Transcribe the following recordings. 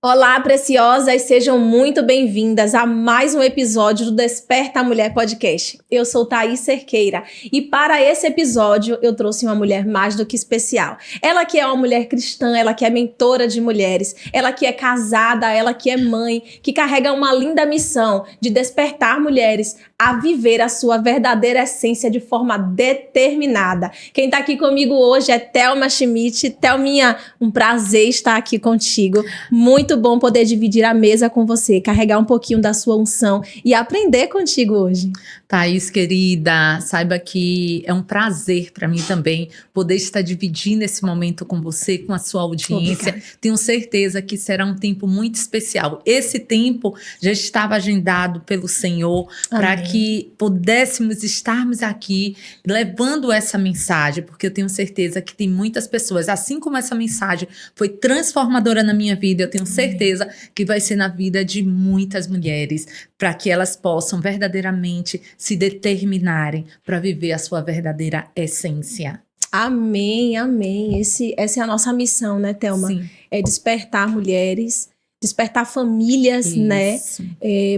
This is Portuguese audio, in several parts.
Olá, preciosas, sejam muito bem-vindas a mais um episódio do Desperta a Mulher Podcast. Eu sou Thaís Cerqueira e para esse episódio eu trouxe uma mulher mais do que especial. Ela que é uma mulher cristã, ela que é mentora de mulheres, ela que é casada, ela que é mãe, que carrega uma linda missão de despertar mulheres a viver a sua verdadeira essência de forma determinada. Quem tá aqui comigo hoje é Thelma Schmidt. Thelminha, um prazer estar aqui contigo. Muito bom poder dividir a mesa com você, carregar um pouquinho da sua unção e aprender contigo hoje. Thaís, querida, saiba que é um prazer para mim também poder estar dividindo esse momento com você, com a sua audiência. Obrigada. Tenho certeza que será um tempo muito especial. Esse tempo já estava agendado pelo Senhor para que pudéssemos estarmos aqui levando essa mensagem, porque eu tenho certeza que tem muitas pessoas, assim como essa mensagem foi transformadora na minha vida, eu tenho certeza que vai ser na vida de muitas mulheres, para que elas possam verdadeiramente se determinarem para viver a sua verdadeira essência. Amém, amém. Essa é a nossa missão, né, Thelma? Sim. É despertar mulheres, despertar famílias, Isso. né?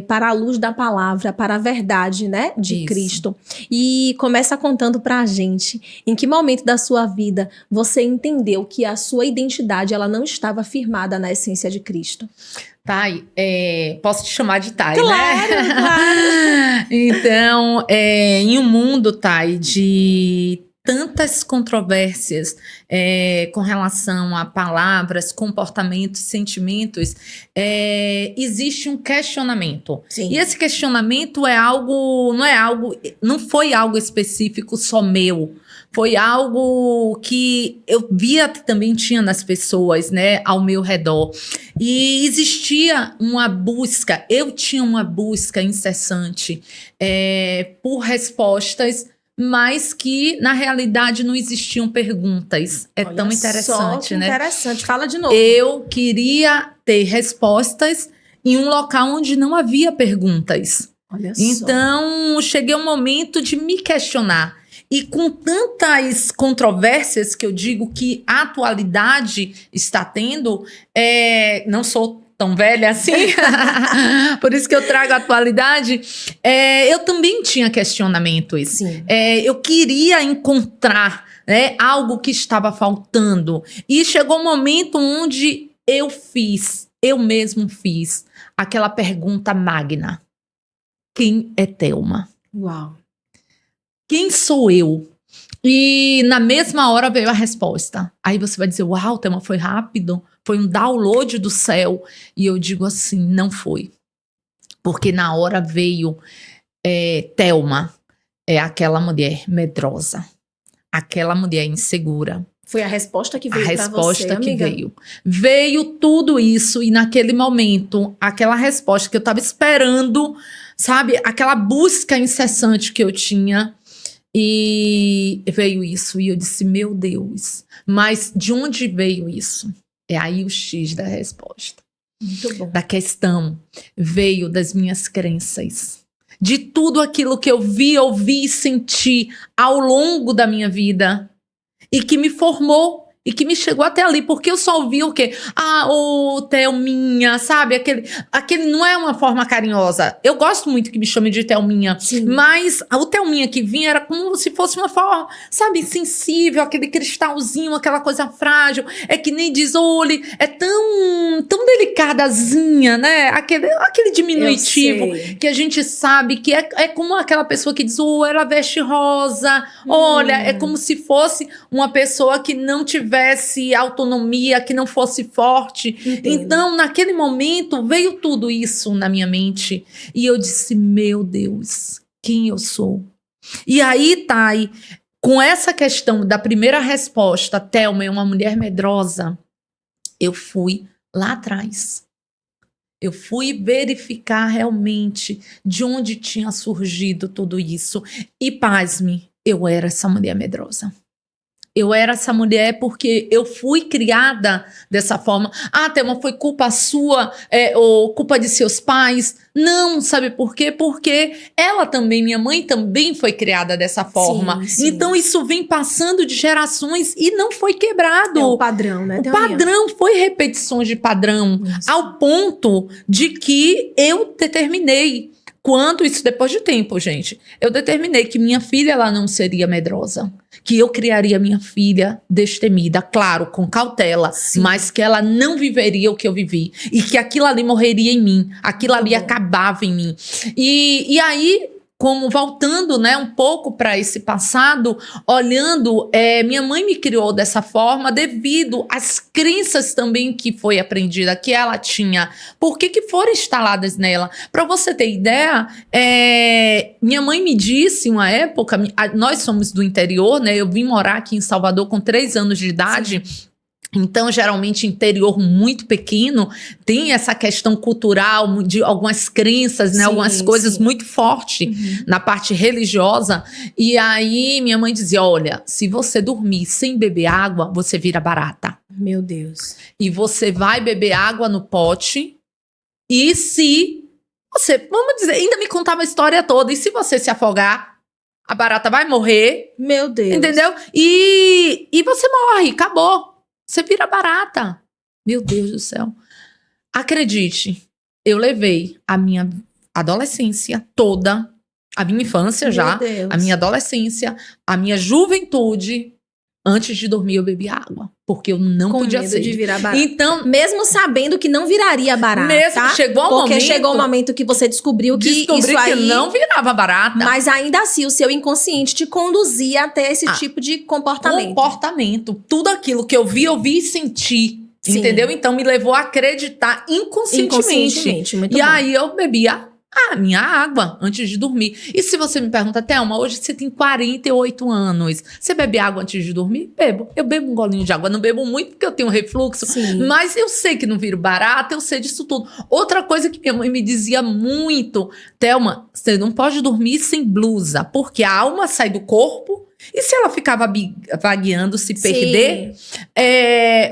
Para a luz da palavra, para a verdade, né? De Isso. Cristo. E começa contando para a gente em que momento da sua vida você entendeu que a sua identidade ela não estava firmada na essência de Cristo. Thay, posso te chamar de Thay, Claro, né? claro. Então, em um mundo, Thay, de tantas controvérsias com relação a palavras, comportamentos, sentimentos, existe um questionamento. Sim. E esse questionamento não foi algo específico só meu. Foi algo que eu via que também tinha nas pessoas, né, ao meu redor. E existia uma busca, eu tinha uma busca incessante por respostas, mas que, na realidade, não existiam perguntas. Olha tão interessante, só, né? Interessante, fala de novo. Eu queria ter respostas em um local onde não havia perguntas. Olha só. Então, cheguei a um momento de me questionar. E com tantas controvérsias que eu digo que a atualidade está tendo, não sou tão velha assim, por isso que eu trago a atualidade, eu também tinha questionamentos. Sim. Eu queria encontrar, né, algo que estava faltando. E chegou um momento onde eu mesmo fiz aquela pergunta magna. Quem é Thelma? Uau. Quem sou eu? E na mesma hora veio a resposta. Aí você vai dizer, uau, Thelma, foi rápido? Foi um download do céu? E eu digo assim, não foi. Porque na hora veio Thelma, aquela mulher medrosa, aquela mulher insegura. Foi a resposta que veio para você, A resposta que amiga? veio. Veio tudo isso e naquele momento, aquela resposta que eu estava esperando, sabe? Aquela busca incessante que eu tinha. E veio isso, e eu disse, meu Deus, mas de onde veio isso? É aí o X da resposta. Muito bom. Da questão, veio das minhas crenças. De tudo aquilo que eu vi, ouvi e senti ao longo da minha vida. E que me formou, e que me chegou até ali, porque eu só ouvi o quê? Thelminha, sabe? Aquele não é uma forma carinhosa. Eu gosto muito que me chame de Thelminha. Sim. Mas o Thelminha que vinha era como se fosse uma forma, sabe, sensível, aquele cristalzinho, aquela coisa frágil. É que nem diz, olha, é tão delicadazinha, né? Aquele diminutivo que a gente sabe que é como aquela pessoa que diz, ela veste rosa. Olha, é como se fosse uma pessoa que não tivesse autonomia, que não fosse forte. Entendo. Então, naquele momento, veio tudo isso na minha mente. E eu disse, meu Deus, quem eu sou? E aí, Thay, com essa questão da primeira resposta, Thelma é uma mulher medrosa, eu fui lá atrás. Eu fui verificar realmente de onde tinha surgido tudo isso. E, pasme, eu era essa mulher medrosa. eu era essa mulher porque eu fui criada dessa forma. Ah, Thelma, foi culpa sua, ou culpa de seus pais? Não, sabe por quê? Porque ela também, minha mãe também foi criada dessa forma. Sim, sim. Então isso vem passando de gerações e não foi quebrado. É o padrão, né? O padrão foi repetições de padrão, Isso. ao ponto de que eu determinei. Quando isso, depois de tempo, gente, eu determinei que minha filha ela não seria medrosa, que eu criaria minha filha destemida, claro, com cautela, Sim. mas que ela não viveria o que eu vivi e que aquilo ali morreria em mim, aquilo ali acabava em mim. E aí, como voltando, né, um pouco para esse passado, olhando, minha mãe me criou dessa forma devido às crenças também que foi aprendida, que ela tinha, porque que foram instaladas nela. Para você ter ideia, minha mãe me disse uma época, nós somos do interior, né, eu vim morar aqui em Salvador com 3 anos de idade. Sim. Então, geralmente, interior muito pequeno, tem essa questão cultural, de algumas crenças, né? Sim, algumas coisas sim. muito fortes na parte religiosa. E aí, minha mãe dizia, olha, se você dormir sem beber água, você vira barata. Meu Deus. E você vai beber água no pote, e se você, vamos dizer, ainda me contava a história toda, e se você se afogar, a barata vai morrer. Meu Deus. Entendeu? E você morre, acabou. Você vira barata. Meu Deus do céu. Acredite, eu levei a minha adolescência toda, a minha infância já, a minha adolescência, a minha juventude. Antes de dormir, eu bebi água. Porque eu não podia medo ser. de virar barata. Então, mesmo sabendo que não viraria barata. mesmo chegou um momento que você descobriu que isso aí... que não virava barata. Mas ainda assim, o seu inconsciente te conduzia até esse tipo de comportamento. Tudo aquilo que eu vi e senti. Sim. Entendeu? Então, me levou a acreditar inconscientemente. Muito e bom. aí, eu bebia a minha água antes de dormir. E se você me pergunta, Thelma, hoje você tem 48 anos. Você bebe água antes de dormir? Bebo. Eu bebo um golinho de água. Não bebo muito porque eu tenho refluxo. Sim. Mas eu sei que não viro barata, eu sei disso tudo. Outra coisa que minha mãe me dizia muito, Thelma, você não pode dormir sem blusa, porque a alma sai do corpo. E se ela ficava vagueando, se perder,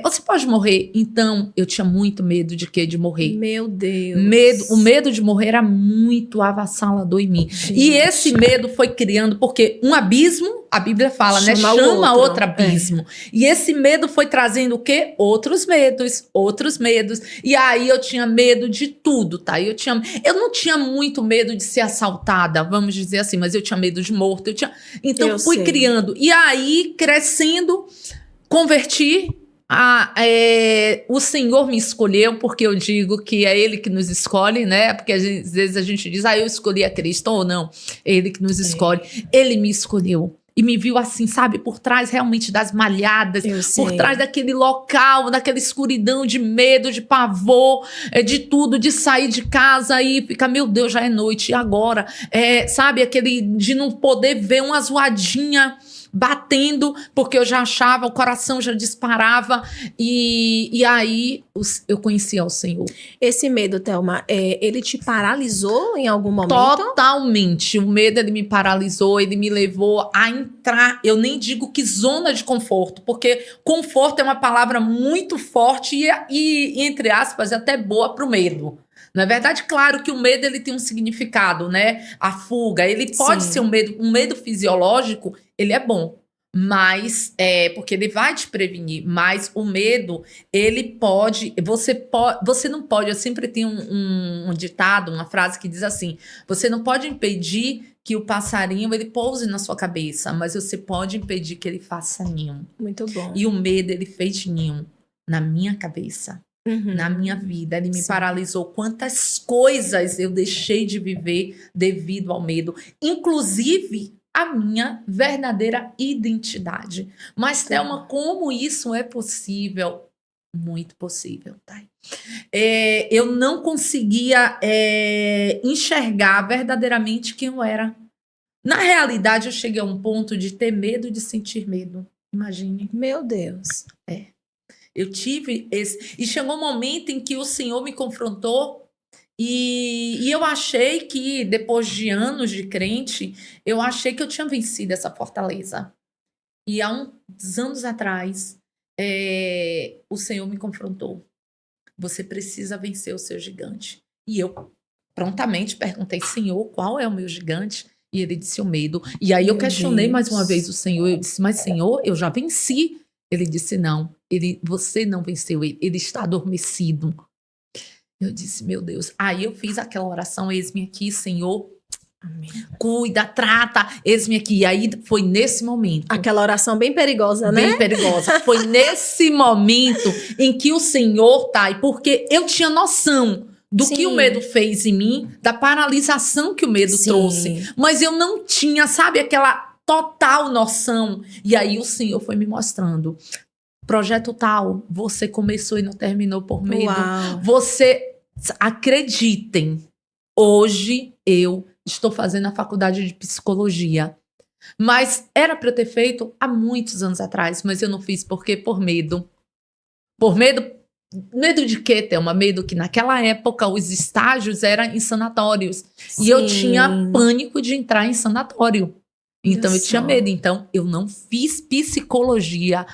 você pode morrer. Então, eu tinha muito medo de quê? De morrer. Meu Deus. O medo de morrer era muito avassalador em mim. Gente. E esse medo foi criando, porque um abismo, a Bíblia fala, né? Chama outro abismo. E esse medo foi trazendo o quê? Outros medos. E aí eu tinha medo de tudo, tá? Eu não tinha muito medo de ser assaltada, vamos dizer assim, mas eu tinha medo de morto. Então, eu fui criando. E aí, crescendo, converti. O Senhor me escolheu, porque eu digo que é Ele que nos escolhe, né? Porque às vezes a gente diz, eu escolhi a Cristo, ou não. É Ele que nos escolhe. Ele me escolheu. E me viu assim, sabe? Por trás realmente das malhadas. Por trás daquele local, daquela escuridão de medo, de pavor, de tudo, de sair de casa e ficar, meu Deus, já é noite, e agora? Sabe? Aquele de não poder ver uma zoadinha batendo, porque eu já achava, o coração já disparava, e aí eu conhecia o Senhor. Esse medo, Thelma, ele te paralisou em algum momento? Totalmente. O medo, ele me paralisou, ele me levou a entrar, eu nem digo que zona de conforto, porque conforto é uma palavra muito forte e entre aspas, até boa pro medo. Não é verdade? Claro que o medo, ele tem um significado, né? A fuga, ele pode ser um medo fisiológico, ele é bom, mas porque ele vai te prevenir, mas o medo, ele pode, você não pode, eu sempre tenho um ditado, uma frase que diz assim, você não pode impedir que o passarinho, ele pouse na sua cabeça, mas você pode impedir que ele faça ninho. Muito bom. E o medo, ele fez ninho na minha cabeça. Na minha vida, ele me paralisou. Quantas coisas eu deixei de viver devido ao medo, inclusive a minha verdadeira identidade. Mas, Thelma, como isso é possível? Muito possível, tá? Eu não conseguia enxergar verdadeiramente quem eu era. Na realidade, eu cheguei a um ponto de ter medo de sentir medo. Imagine. Meu Deus. Eu tive esse... E chegou um momento em que o Senhor me confrontou e eu achei que, depois de anos de crente, eu achei que eu tinha vencido essa fortaleza. E há uns anos atrás, o Senhor me confrontou. Você precisa vencer o seu gigante. E eu prontamente perguntei, Senhor, qual é o meu gigante? E ele disse, o medo. E aí eu questionei mais uma vez o Senhor. Eu disse, mas Senhor, eu já venci. Ele disse, não, você não venceu ele. Ele está adormecido. Eu disse, meu Deus. Aí eu fiz aquela oração, eis-me aqui, Senhor. Amém. Cuida, trata, eis-me aqui. E aí foi nesse momento. Aquela oração bem perigosa, né? Bem perigosa. Foi nesse momento em que o Senhor, Thay, porque eu tinha noção do que o medo fez em mim, da paralisação que o medo trouxe. Mas eu não tinha, sabe, aquela total noção. E aí o Senhor foi me mostrando. Projeto tal, você começou e não terminou por medo. Uau. Você, acreditem, hoje eu estou fazendo a faculdade de psicologia. Mas era para eu ter feito há muitos anos atrás, mas eu não fiz porque por medo. Por medo. Medo de quê, Thelma? Medo que naquela época os estágios eram em sanatórios. Sim. E eu tinha pânico de entrar em sanatório. Então eu tinha medo. Então eu não fiz psicologia.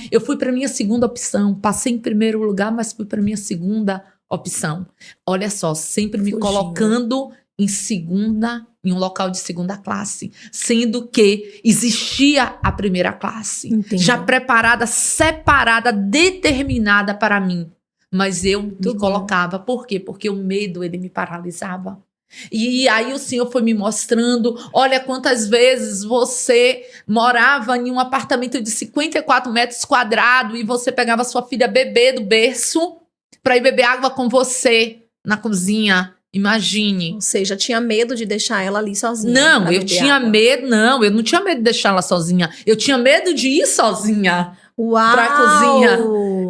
Eu fui para minha segunda opção. Passei em primeiro lugar, mas fui para minha segunda opção. Olha só, sempre me colocando em um local de segunda classe, sendo que existia a primeira classe, Entendi. Já preparada, separada, determinada para mim. Mas eu me colocava. Por quê? Porque o medo, ele me paralisava. E aí o Senhor foi me mostrando, olha quantas vezes você morava em um apartamento de 54 metros quadrados e você pegava sua filha bebê do berço para ir beber água com você na cozinha. Imagine. Ou seja, tinha medo de deixar ela ali sozinha. Não, eu tinha medo. Não, eu não tinha medo de deixar ela sozinha. Eu tinha medo de ir sozinha. Uau! Pra cozinha.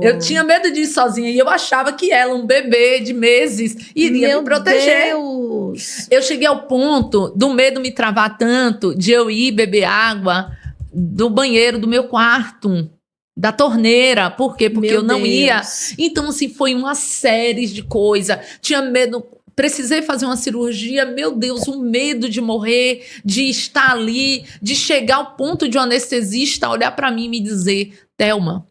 Eu tinha medo de ir sozinha. E eu achava que ela, um bebê de meses, iria me proteger. Meu Deus! Eu cheguei ao ponto do medo me travar tanto de eu ir beber água do banheiro do meu quarto. Da torneira. Por quê? Porque eu não ia. Então, assim, foi uma série de coisas. Tinha medo. Precisei fazer uma cirurgia, meu Deus, o medo de morrer, de estar ali, de chegar ao ponto de um anestesista olhar para mim e me dizer, Thelma,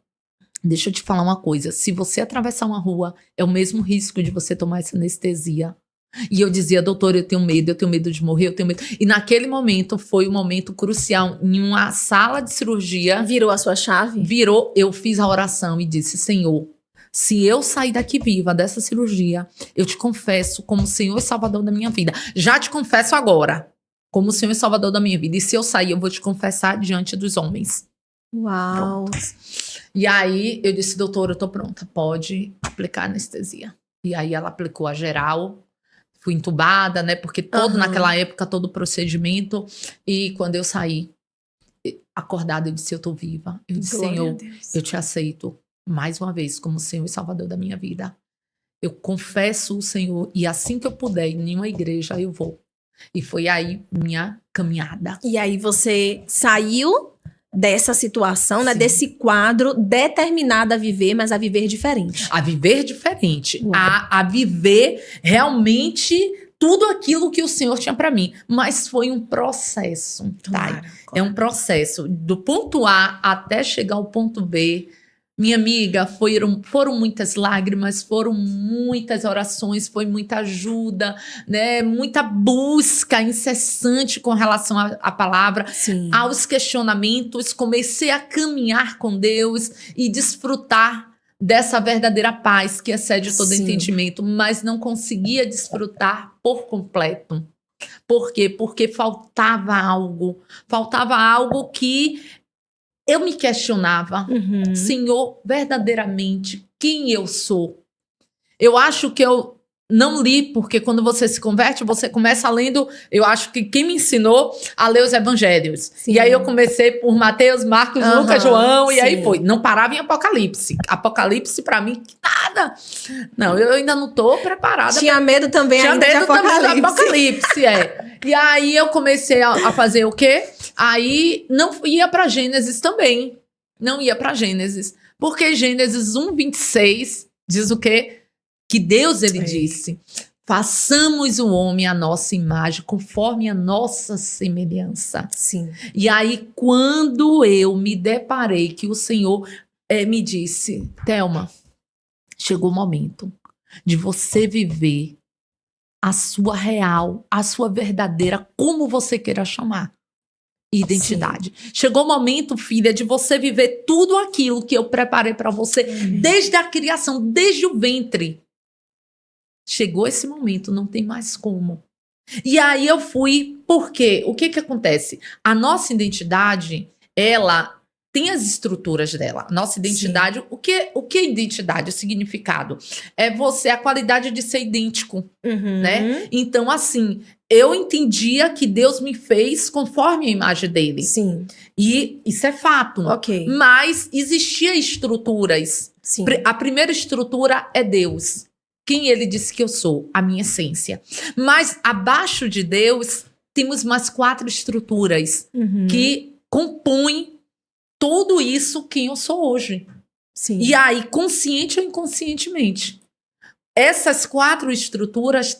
deixa eu te falar uma coisa, se você atravessar uma rua, é o mesmo risco de você tomar essa anestesia. E eu dizia, doutor, eu tenho medo de morrer, eu tenho medo. E naquele momento, foi um momento crucial, em uma sala de cirurgia. Virou a sua chave? Virou, eu fiz a oração e disse, Senhor, se eu sair daqui viva dessa cirurgia, eu te confesso como Senhor e Salvador da minha vida. Já te confesso agora, como Senhor e Salvador da minha vida. E se eu sair, eu vou te confessar diante dos homens. Uau! Pronto. E aí, eu disse, doutora, eu tô pronta. Pode aplicar anestesia. E aí, ela aplicou a geral. Fui entubada, né? Porque naquela época, todo o procedimento. E quando eu saí, acordada, eu disse, eu tô viva. Eu disse, Senhor, eu te aceito. Mais uma vez, como Senhor e Salvador da minha vida. Eu confesso o Senhor e assim que eu puder, em nenhuma igreja, eu vou. E foi aí minha caminhada. E aí você saiu dessa situação, né, desse quadro, determinada a viver, mas a viver diferente. A viver diferente. A viver realmente tudo aquilo que o Senhor tinha para mim. Mas foi um processo, tá? É um processo. Do ponto A até chegar ao ponto B. Minha amiga, foram muitas lágrimas, foram muitas orações, foi muita ajuda, né? Muita busca incessante com relação à palavra, aos questionamentos. Comecei a caminhar com Deus e desfrutar dessa verdadeira paz que excede todo entendimento, mas não conseguia desfrutar por completo. Por quê? Porque faltava algo que eu me questionava, Senhor, verdadeiramente, quem eu sou? Eu acho que eu não li, porque quando você se converte, você começa lendo, eu acho que quem me ensinou a ler os evangelhos. E aí eu comecei por Mateus, Marcos, Lucas, João, e aí foi. Não parava em Apocalipse. Apocalipse, pra mim, nada. Não, eu ainda não tô preparada. Tinha medo também ainda de Apocalipse. Também do Apocalipse, E aí eu comecei a fazer o quê? Aí não ia pra Gênesis também. Não ia pra Gênesis. Porque Gênesis 1:26 diz o quê? Que Deus, ele disse, façamos o homem à nossa imagem, conforme a nossa semelhança. Sim. E aí, quando eu me deparei que o Senhor me disse, Thelma, chegou o momento de você viver a sua real, a sua verdadeira, como você queira chamar, identidade. Sim. Chegou o momento, filha, de você viver tudo aquilo que eu preparei para você, desde a criação, desde o ventre. Chegou esse momento, não tem mais como. E aí eu fui, por quê? O que acontece? A nossa identidade, ela tem as estruturas dela. Nossa identidade, o que é identidade? O significado é a qualidade de ser idêntico, né? Então, assim, eu entendia que Deus me fez conforme a imagem dele. Sim. E isso é fato. Ok. Mas existiam estruturas. Sim. A primeira estrutura é Deus. Quem ele disse que eu sou? A minha essência. Mas abaixo de Deus, temos mais 4 estruturas que compõem tudo isso quem eu sou hoje. Sim. E aí, consciente ou inconscientemente. Essas 4 estruturas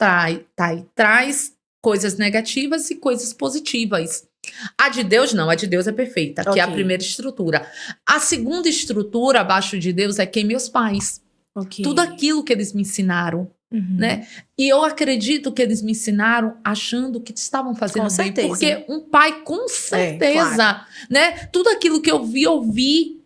traz coisas negativas e coisas positivas. A de Deus não, a de Deus é perfeita, que é a primeira estrutura. A segunda estrutura abaixo de Deus é quem meus pais. Tudo aquilo que eles me ensinaram, né? E eu acredito que eles me ensinaram achando que estavam fazendo com bem. certeza. Porque um pai, com certeza, claro. né? Tudo aquilo que eu vi.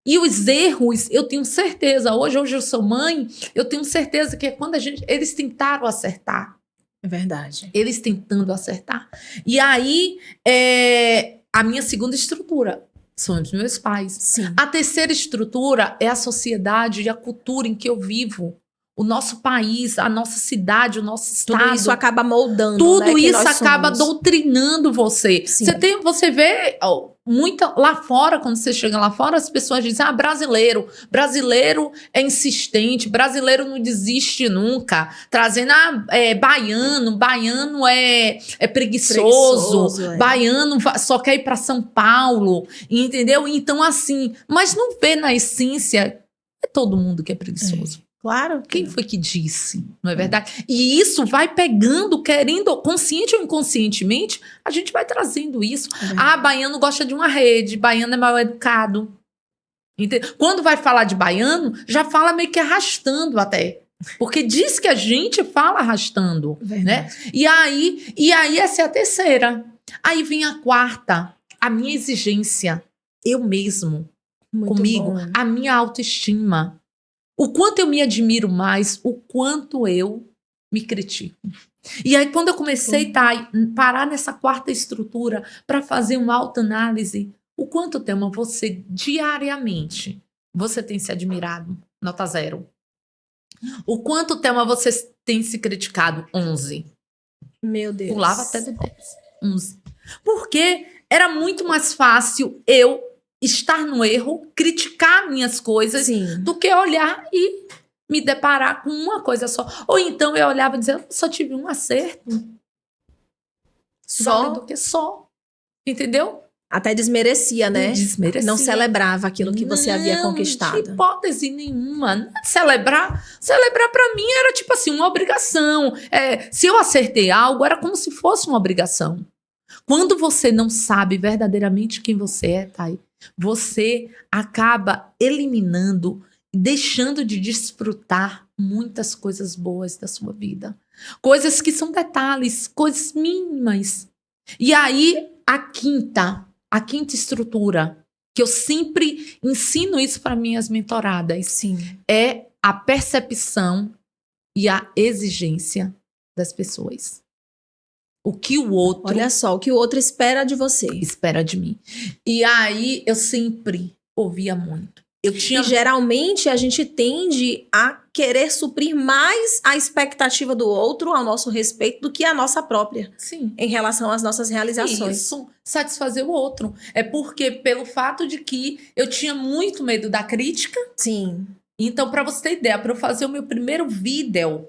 E os erros, eu tenho certeza. Hoje eu sou mãe, eu tenho certeza que é quando eles tentaram acertar. É verdade. Eles tentando acertar. E aí, a minha segunda estrutura são os meus pais. Sim. A terceira estrutura é a sociedade e a cultura em que eu vivo. O nosso país, a nossa cidade, o nosso estado. Tudo isso acaba moldando, tudo né, isso acaba doutrinando você. Você vê lá fora, quando você chega lá fora, as pessoas dizem, brasileiro é insistente, brasileiro não desiste nunca. Trazendo, baiano é preguiçoso, baiano só quer ir para São Paulo, entendeu? Então, assim, mas não vê na essência, é todo mundo que é preguiçoso. Claro. Quem foi que disse? Não é verdade? E isso vai pegando, querendo, consciente ou inconscientemente, a gente vai trazendo isso. Baiano gosta de uma rede, baiano é mal educado. Entendeu? Quando vai falar de baiano, já fala meio que arrastando até. Porque diz que a gente fala arrastando. Né? E aí essa é a terceira. Aí vem a quarta, a minha exigência. Eu mesmo, muito comigo, bom. A minha autoestima. O quanto eu me admiro mais, o quanto eu me critico. E aí, quando eu comecei a parar nessa quarta estrutura para fazer uma autoanálise, o quanto, Thelma, você diariamente, você tem se admirado? Nota 0. O quanto, Thelma, você tem se criticado? 11. Meu Deus. Pulava até do 10. 11. Porque era muito mais fácil eu estar no erro, criticar minhas coisas, do que olhar e me deparar com uma coisa só. Ou então eu olhava e dizia, só tive um acerto. Só? Do que só. Entendeu? Até desmerecia, né? Desmerecia. Não celebrava aquilo que você havia conquistado. De hipótese nenhuma. Celebrar pra mim era tipo assim, uma obrigação. Se eu acertei algo, era como se fosse uma obrigação. Quando você não sabe verdadeiramente quem você é, Thay, você acaba eliminando, deixando de desfrutar muitas coisas boas da sua vida. Coisas que são detalhes, coisas mínimas. E aí, a quinta estrutura, que eu sempre ensino isso para minhas mentoradas, é a percepção e a exigência das pessoas. O que o outro... Olha só, o que o outro espera de você. Espera de mim. E aí, eu sempre ouvia muito. E geralmente, a gente tende a querer suprir mais a expectativa do outro ao nosso respeito do que a nossa própria. Sim. Em relação às nossas realizações. Isso, satisfazer o outro. É porque, pelo fato de que eu tinha muito medo da crítica. Sim. Então, para você ter ideia, para eu fazer o meu primeiro vídeo,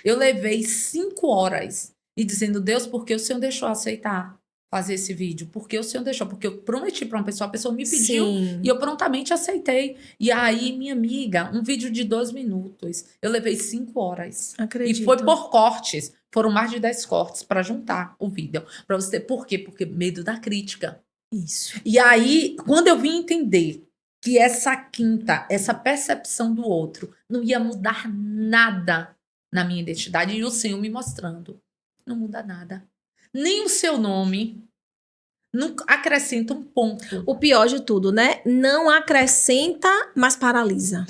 eu levei 5 horas. E dizendo, Deus, por que o Senhor deixou aceitar? fazer esse vídeo? Porque o Senhor deixou, porque eu prometi para uma pessoa, a pessoa me pediu. Sim. E eu prontamente aceitei. E aí, minha amiga, um vídeo de 2 minutos, eu levei 5 horas. Acredito. E foi por cortes. Foram mais de 10 cortes para juntar o vídeo. Para você ter. Por quê? Porque medo da crítica. Isso. E aí, quando eu vim entender que essa percepção do outro não ia mudar nada na minha identidade, e o Senhor me mostrando, não muda nada. Nem o seu nome não acrescenta um ponto. O pior de tudo, né? Não acrescenta, mas paralisa.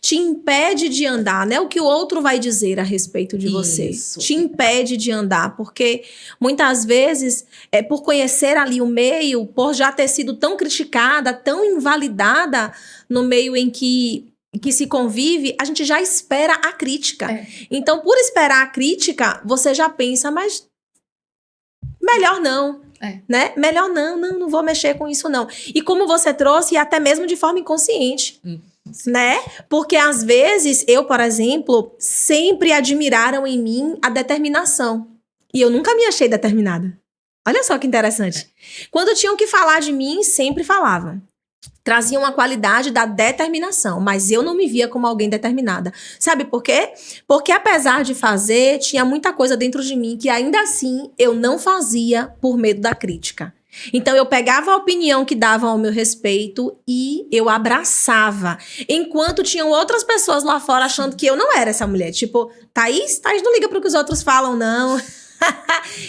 Te impede de andar, né? O que o outro vai dizer a respeito de você. Isso. Te impede de andar, porque muitas vezes, por conhecer ali o meio, por já ter sido tão criticada, tão invalidada no meio em que se convive, a gente já espera a crítica. Então, por esperar a crítica, você já pensa, mas melhor não. Né? Melhor não vou mexer com isso não. E como você trouxe, até mesmo de forma inconsciente. Né? Porque às vezes, eu, por exemplo, sempre admiraram em mim a determinação. E eu nunca me achei determinada. Olha só que interessante. Quando tinham que falar de mim, sempre falavam. Traziam a qualidade da determinação, mas eu não me via como alguém determinada. Sabe por quê? Porque apesar de fazer, tinha muita coisa dentro de mim que ainda assim eu não fazia por medo da crítica. Então eu pegava a opinião que davam ao meu respeito e eu abraçava. Enquanto tinham outras pessoas lá fora achando que eu não era essa mulher. Tipo, Thaís não liga pro que os outros falam, não.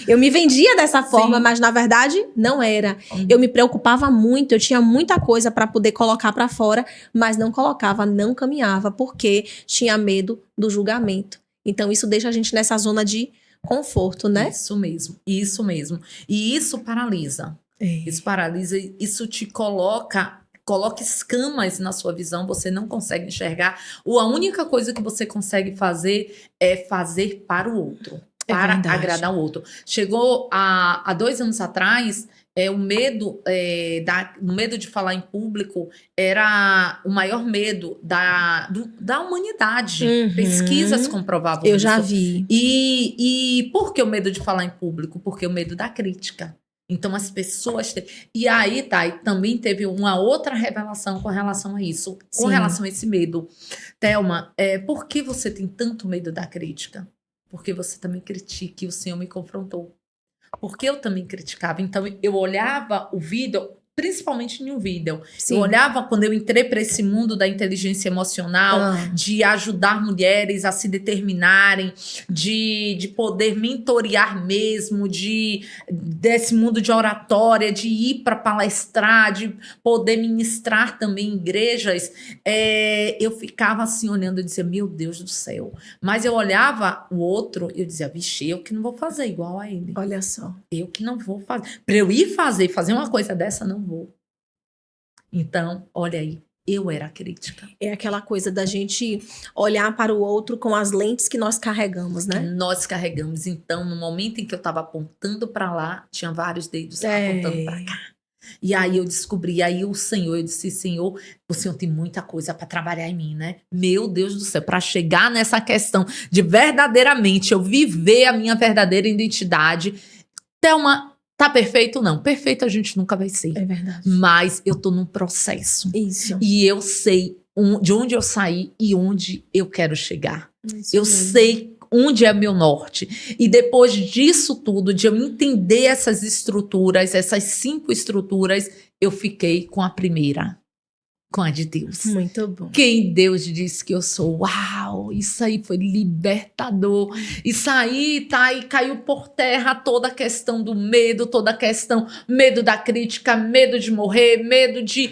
Eu me vendia dessa forma, sim, mas na verdade não era. Eu me preocupava muito, eu tinha muita coisa para poder colocar para fora, mas não colocava, não caminhava, porque tinha medo do julgamento. Então isso deixa a gente nessa zona de conforto, né? Isso mesmo, isso mesmo. E isso paralisa. Isso paralisa, isso te coloca escamas na sua visão, você não consegue enxergar. A única coisa que você consegue fazer é fazer para o outro. Para agradar o outro. Chegou há 2 anos atrás, o medo de falar em público era o maior medo da humanidade. Uhum. Pesquisas comprovavam isso. Eu já vi. E por que o medo de falar em público? Porque o medo da crítica. Então, as pessoas... E aí, também teve uma outra revelação com relação a isso. Com relação a esse medo. Thelma, por que você tem tanto medo da crítica? Porque você também critica, e o Senhor me confrontou. Porque eu também criticava. Então, eu olhava o vídeo, principalmente em um vídeo. Sim. Eu olhava quando eu entrei para esse mundo da inteligência emocional, de ajudar mulheres a se determinarem, de poder mentorear mesmo, desse mundo de oratória, de ir para palestrar, de poder ministrar também em igrejas. Eu ficava assim olhando e dizia, meu Deus do céu. Mas eu olhava o outro e eu dizia, vixe, eu que não vou fazer igual a ele. Olha só. Eu que não vou fazer. Para eu ir fazer uma coisa dessa, não vou. Então, olha aí, eu era crítica. É aquela coisa da gente olhar para o outro com as lentes que nós carregamos, né? Nós carregamos. Então, no momento em que eu estava apontando para lá, tinha vários dedos apontando para cá. E aí eu descobri, aí o Senhor, eu disse, Senhor, o Senhor tem muita coisa para trabalhar em mim, né? Meu Deus do céu, para chegar nessa questão de verdadeiramente eu viver a minha verdadeira identidade. Thelma, tá perfeito? Não. Perfeito a gente nunca vai ser. É verdade. Mas eu tô num processo. Isso. E eu sei de onde eu saí e onde eu quero chegar. Isso eu mesmo. Sei onde é meu norte. E depois disso tudo, de eu entender essas estruturas, essas 5 estruturas, eu fiquei com a primeira. Com a de Deus. Muito bom. Quem Deus disse que eu sou. Uau! Isso aí foi libertador. Isso aí, e caiu por terra toda a questão do medo, toda a questão, medo da crítica, medo de morrer, medo de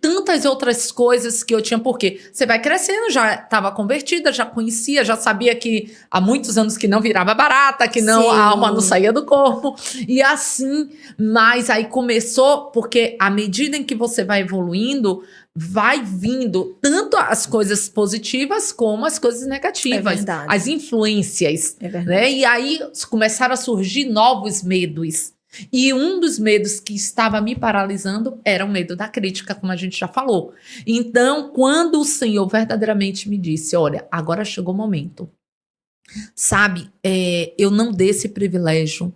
tantas outras coisas que eu tinha. Porque você vai crescendo, já estava convertida, já conhecia, já sabia que há muitos anos que não virava barata, que não, a alma não saía do corpo. E assim, mas aí começou, porque à medida em que você vai evoluindo, vai vindo tanto as coisas positivas como as coisas negativas. É verdade. As influências. É verdade. Né? E aí começaram a surgir novos medos. E um dos medos que estava me paralisando era o medo da crítica, como a gente já falou. Então, quando o Senhor verdadeiramente me disse, olha, agora chegou o momento. Sabe, eu não dei esse privilégio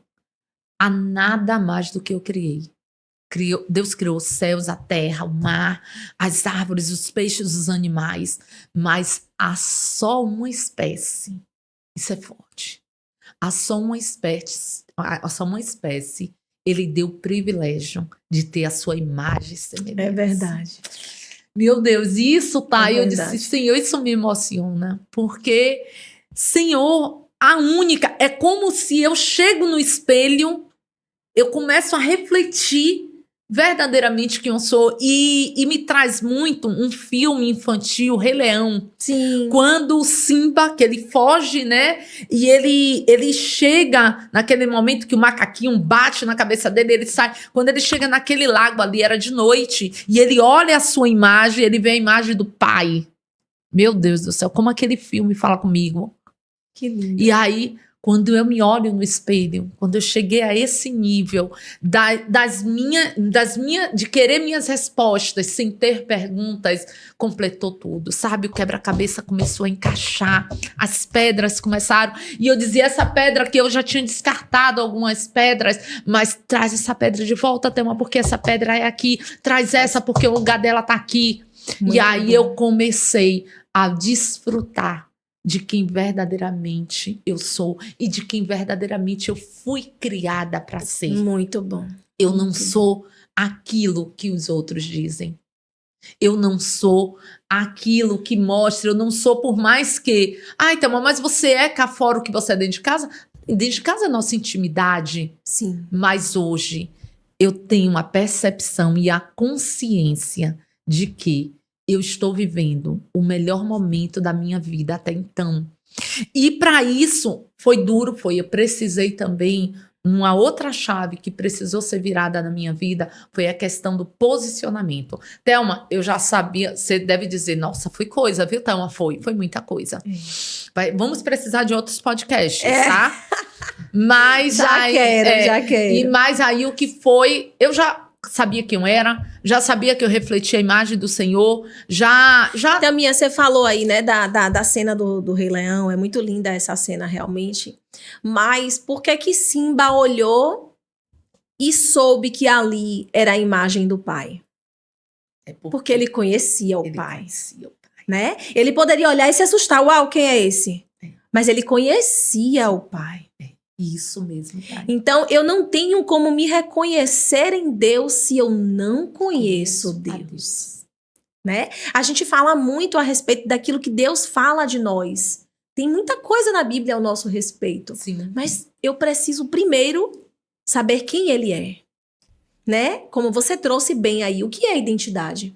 há nada mais do que eu criei. Deus criou os céus, a terra, o mar, as árvores, os peixes, os animais, mas há só uma espécie. Isso é forte. Há só uma espécie. Ele deu o privilégio de ter a sua imagem e semelhança. É verdade. Meu Deus, isso, tá? É Eu disse, Senhor, isso me emociona, porque, Senhor, a única, é como se eu chego no espelho, eu começo a refletir verdadeiramente quem eu sou, e me traz muito um filme infantil, Rei Leão. Sim. Quando o Simba, que ele foge, né? E ele chega naquele momento que o macaquinho bate na cabeça dele, ele sai. Quando ele chega naquele lago ali, era de noite, e ele olha a sua imagem, ele vê a imagem do pai. Meu Deus do céu, como aquele filme fala comigo. Que lindo. E aí, quando eu me olho no espelho, quando eu cheguei a esse nível de querer minhas respostas sem ter perguntas, completou tudo, sabe? O quebra-cabeça começou a encaixar, as pedras começaram, e eu dizia, essa pedra que eu já tinha descartado algumas pedras, mas traz essa pedra de volta, Thelma, porque essa pedra é aqui, traz essa porque o lugar dela tá aqui. Muito e aí bom. eu comecei a desfrutar de quem verdadeiramente eu sou e de quem verdadeiramente eu fui criada para ser. Muito bom. Eu não sou aquilo que os outros dizem. Eu não sou aquilo que mostra, eu não sou por mais que... Então, mas você é cá fora o que você é dentro de casa? Dentro de casa é a nossa intimidade. Sim. Mas hoje eu tenho a percepção e a consciência de que eu estou vivendo o melhor momento da minha vida até então. E para isso foi duro, eu precisei também, uma outra chave que precisou ser virada na minha vida foi a questão do posicionamento. Thelma, eu já sabia, você deve dizer, nossa, foi coisa, viu, Thelma? Foi muita coisa. Vamos precisar de outros podcasts, tá? Mas já quero. Mas aí o que foi, eu já sabia quem eu era, já sabia que eu refletia a imagem do Senhor, já... Thelminha, você falou aí, né, da cena do Rei Leão, é muito linda essa cena realmente, mas por que Simba olhou e soube que ali era a imagem do pai? Porque ele conhecia o pai, né? Ele poderia olhar e se assustar, uau, quem é esse? Mas ele conhecia o pai. Isso mesmo, pai. Então, eu não tenho como me reconhecer em Deus se eu não conheço Deus. Né? A gente fala muito a respeito daquilo que Deus fala de nós. Tem muita coisa na Bíblia ao nosso respeito. Sim. Mas eu preciso primeiro saber quem Ele é. Né? Como você trouxe bem aí, o que é identidade?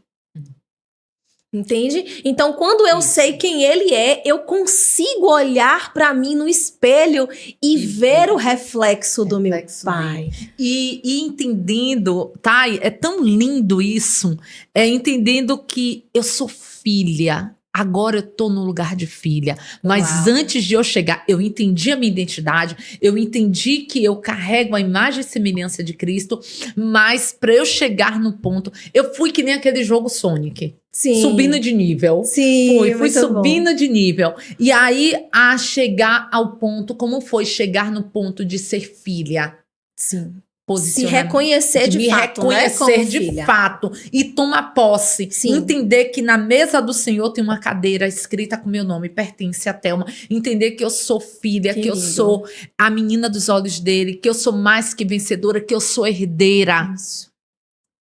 Entende? Então, quando eu sei quem ele é, eu consigo olhar para mim no espelho e ver o reflexo do meu pai. E entendendo, tá? É tão lindo isso. Entendendo que eu sou filha. Agora eu tô no lugar de filha. Mas antes de eu chegar, eu entendi a minha identidade. Eu entendi que eu carrego a imagem e semelhança de Cristo. Mas para eu chegar no ponto... Eu fui que nem aquele jogo Sonic. Sim. Subindo de nível. Sim, fui subindo de nível. E aí, a chegar ao ponto, como foi chegar no ponto de ser filha? Sim. Se reconhecer de fato, me reconhecer de fato e tomar posse. Sim. Entender que na mesa do Senhor tem uma cadeira escrita com meu nome, pertence a Thelma. Entender que eu sou filha, que eu sou a menina dos olhos dele, que eu sou mais que vencedora, que eu sou herdeira. Isso.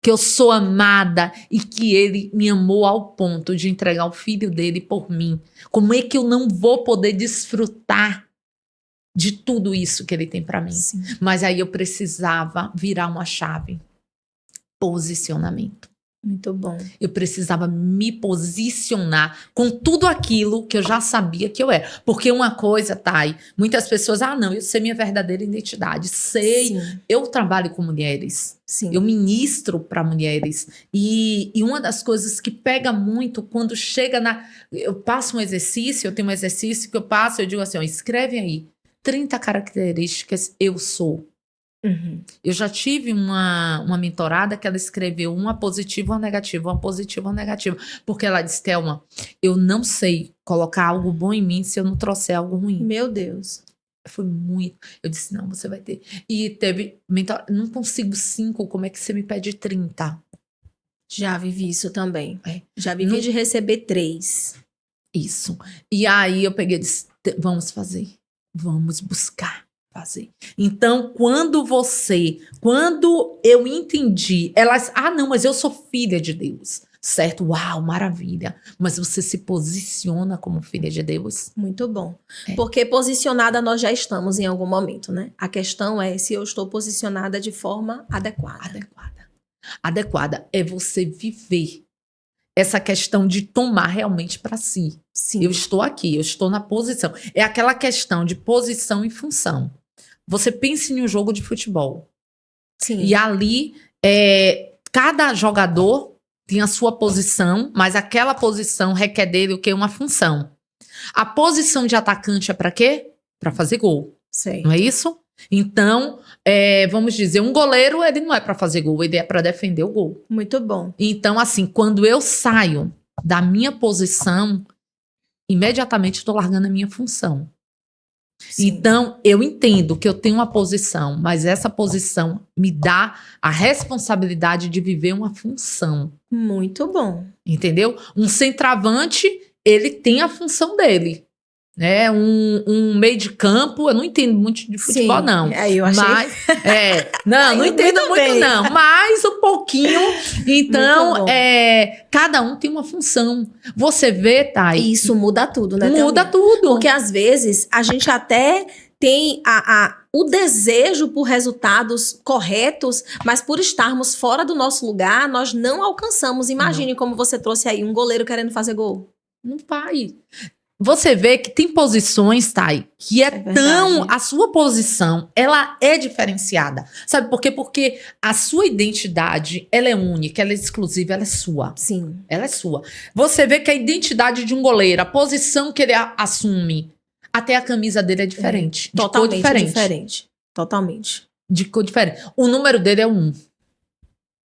Que eu sou amada e que ele me amou ao ponto de entregar o filho dele por mim. Como é que eu não vou poder desfrutar de tudo isso que ele tem para mim? Sim. Mas aí eu precisava virar uma chave. Posicionamento. Muito bom. Eu precisava me posicionar com tudo aquilo que eu já sabia que eu era. Porque uma coisa, Thay, muitas pessoas, não, eu sei minha verdadeira identidade. Sei, Sim. eu trabalho com mulheres. Sim. Eu ministro para mulheres. E uma das coisas que pega muito quando chega eu passo um exercício, eu tenho um exercício que eu passo, eu digo assim, escreve aí 30 características eu sou. Uhum. Eu já tive uma mentorada que ela escreveu uma positiva, uma negativa, uma positiva, uma negativa. Porque ela disse, Thelma, eu não sei colocar algo bom em mim se eu não trouxer algo ruim. Meu Deus. Foi muito. Eu disse, não, você vai ter. E teve mentor, não consigo 5, como é que você me pede 30? Já vivi isso também. É. Já vivi Não- de receber 3. Isso. E aí eu peguei e disse, vamos fazer. Vamos buscar fazer. Então, quando eu entendi, elas, não, mas eu sou filha de Deus. Certo? Uau, maravilha. Mas você se posiciona como filha de Deus? Muito bom. É. Porque posicionada nós já estamos em algum momento, né? A questão é se eu estou posicionada de forma adequada. Adequada é você viver essa questão de tomar realmente para si. Sim. Eu estou aqui, eu estou na posição. É aquela questão de posição e função. Você pensa em um jogo de futebol. Sim. E ali, cada jogador tem a sua posição, mas aquela posição requer dele o quê? Uma função. A posição de atacante é para quê? Para fazer gol. Certo. Não é isso? Então, vamos dizer, um goleiro, ele não é para fazer gol, ele é para defender o gol. Muito bom. Então, assim, quando eu saio da minha posição, imediatamente estou largando a minha função. Sim. Então, eu entendo que eu tenho uma posição, mas essa posição me dá a responsabilidade de viver uma função. Muito bom. Entendeu? Um centroavante, ele tem a função dele. Né? Um meio de campo, eu não entendo muito de futebol, Sim. não. Aí eu achei. Mas, não entendo muito, bem. não. Mas um pouquinho. Então, Muito bom. cada um tem uma função. Você vê, Thay. E isso muda tudo, né? Muda Thelminha? tudo. Porque às vezes a gente até tem o desejo por resultados corretos, mas por estarmos fora do nosso lugar, nós não alcançamos. Imagine como você trouxe aí um goleiro querendo fazer gol. Não vai. Você vê que tem posições, Thay, que é verdade. tão... A sua posição, ela é diferenciada. Sabe por quê? Porque a sua identidade, ela é única, ela é exclusiva, ela é sua. Sim. Ela é sua. Você vê que a identidade de um goleiro, a posição que ele assume, até a camisa dele é diferente. De cor Totalmente diferente. diferente. Totalmente. De cor diferente. O número dele é 1.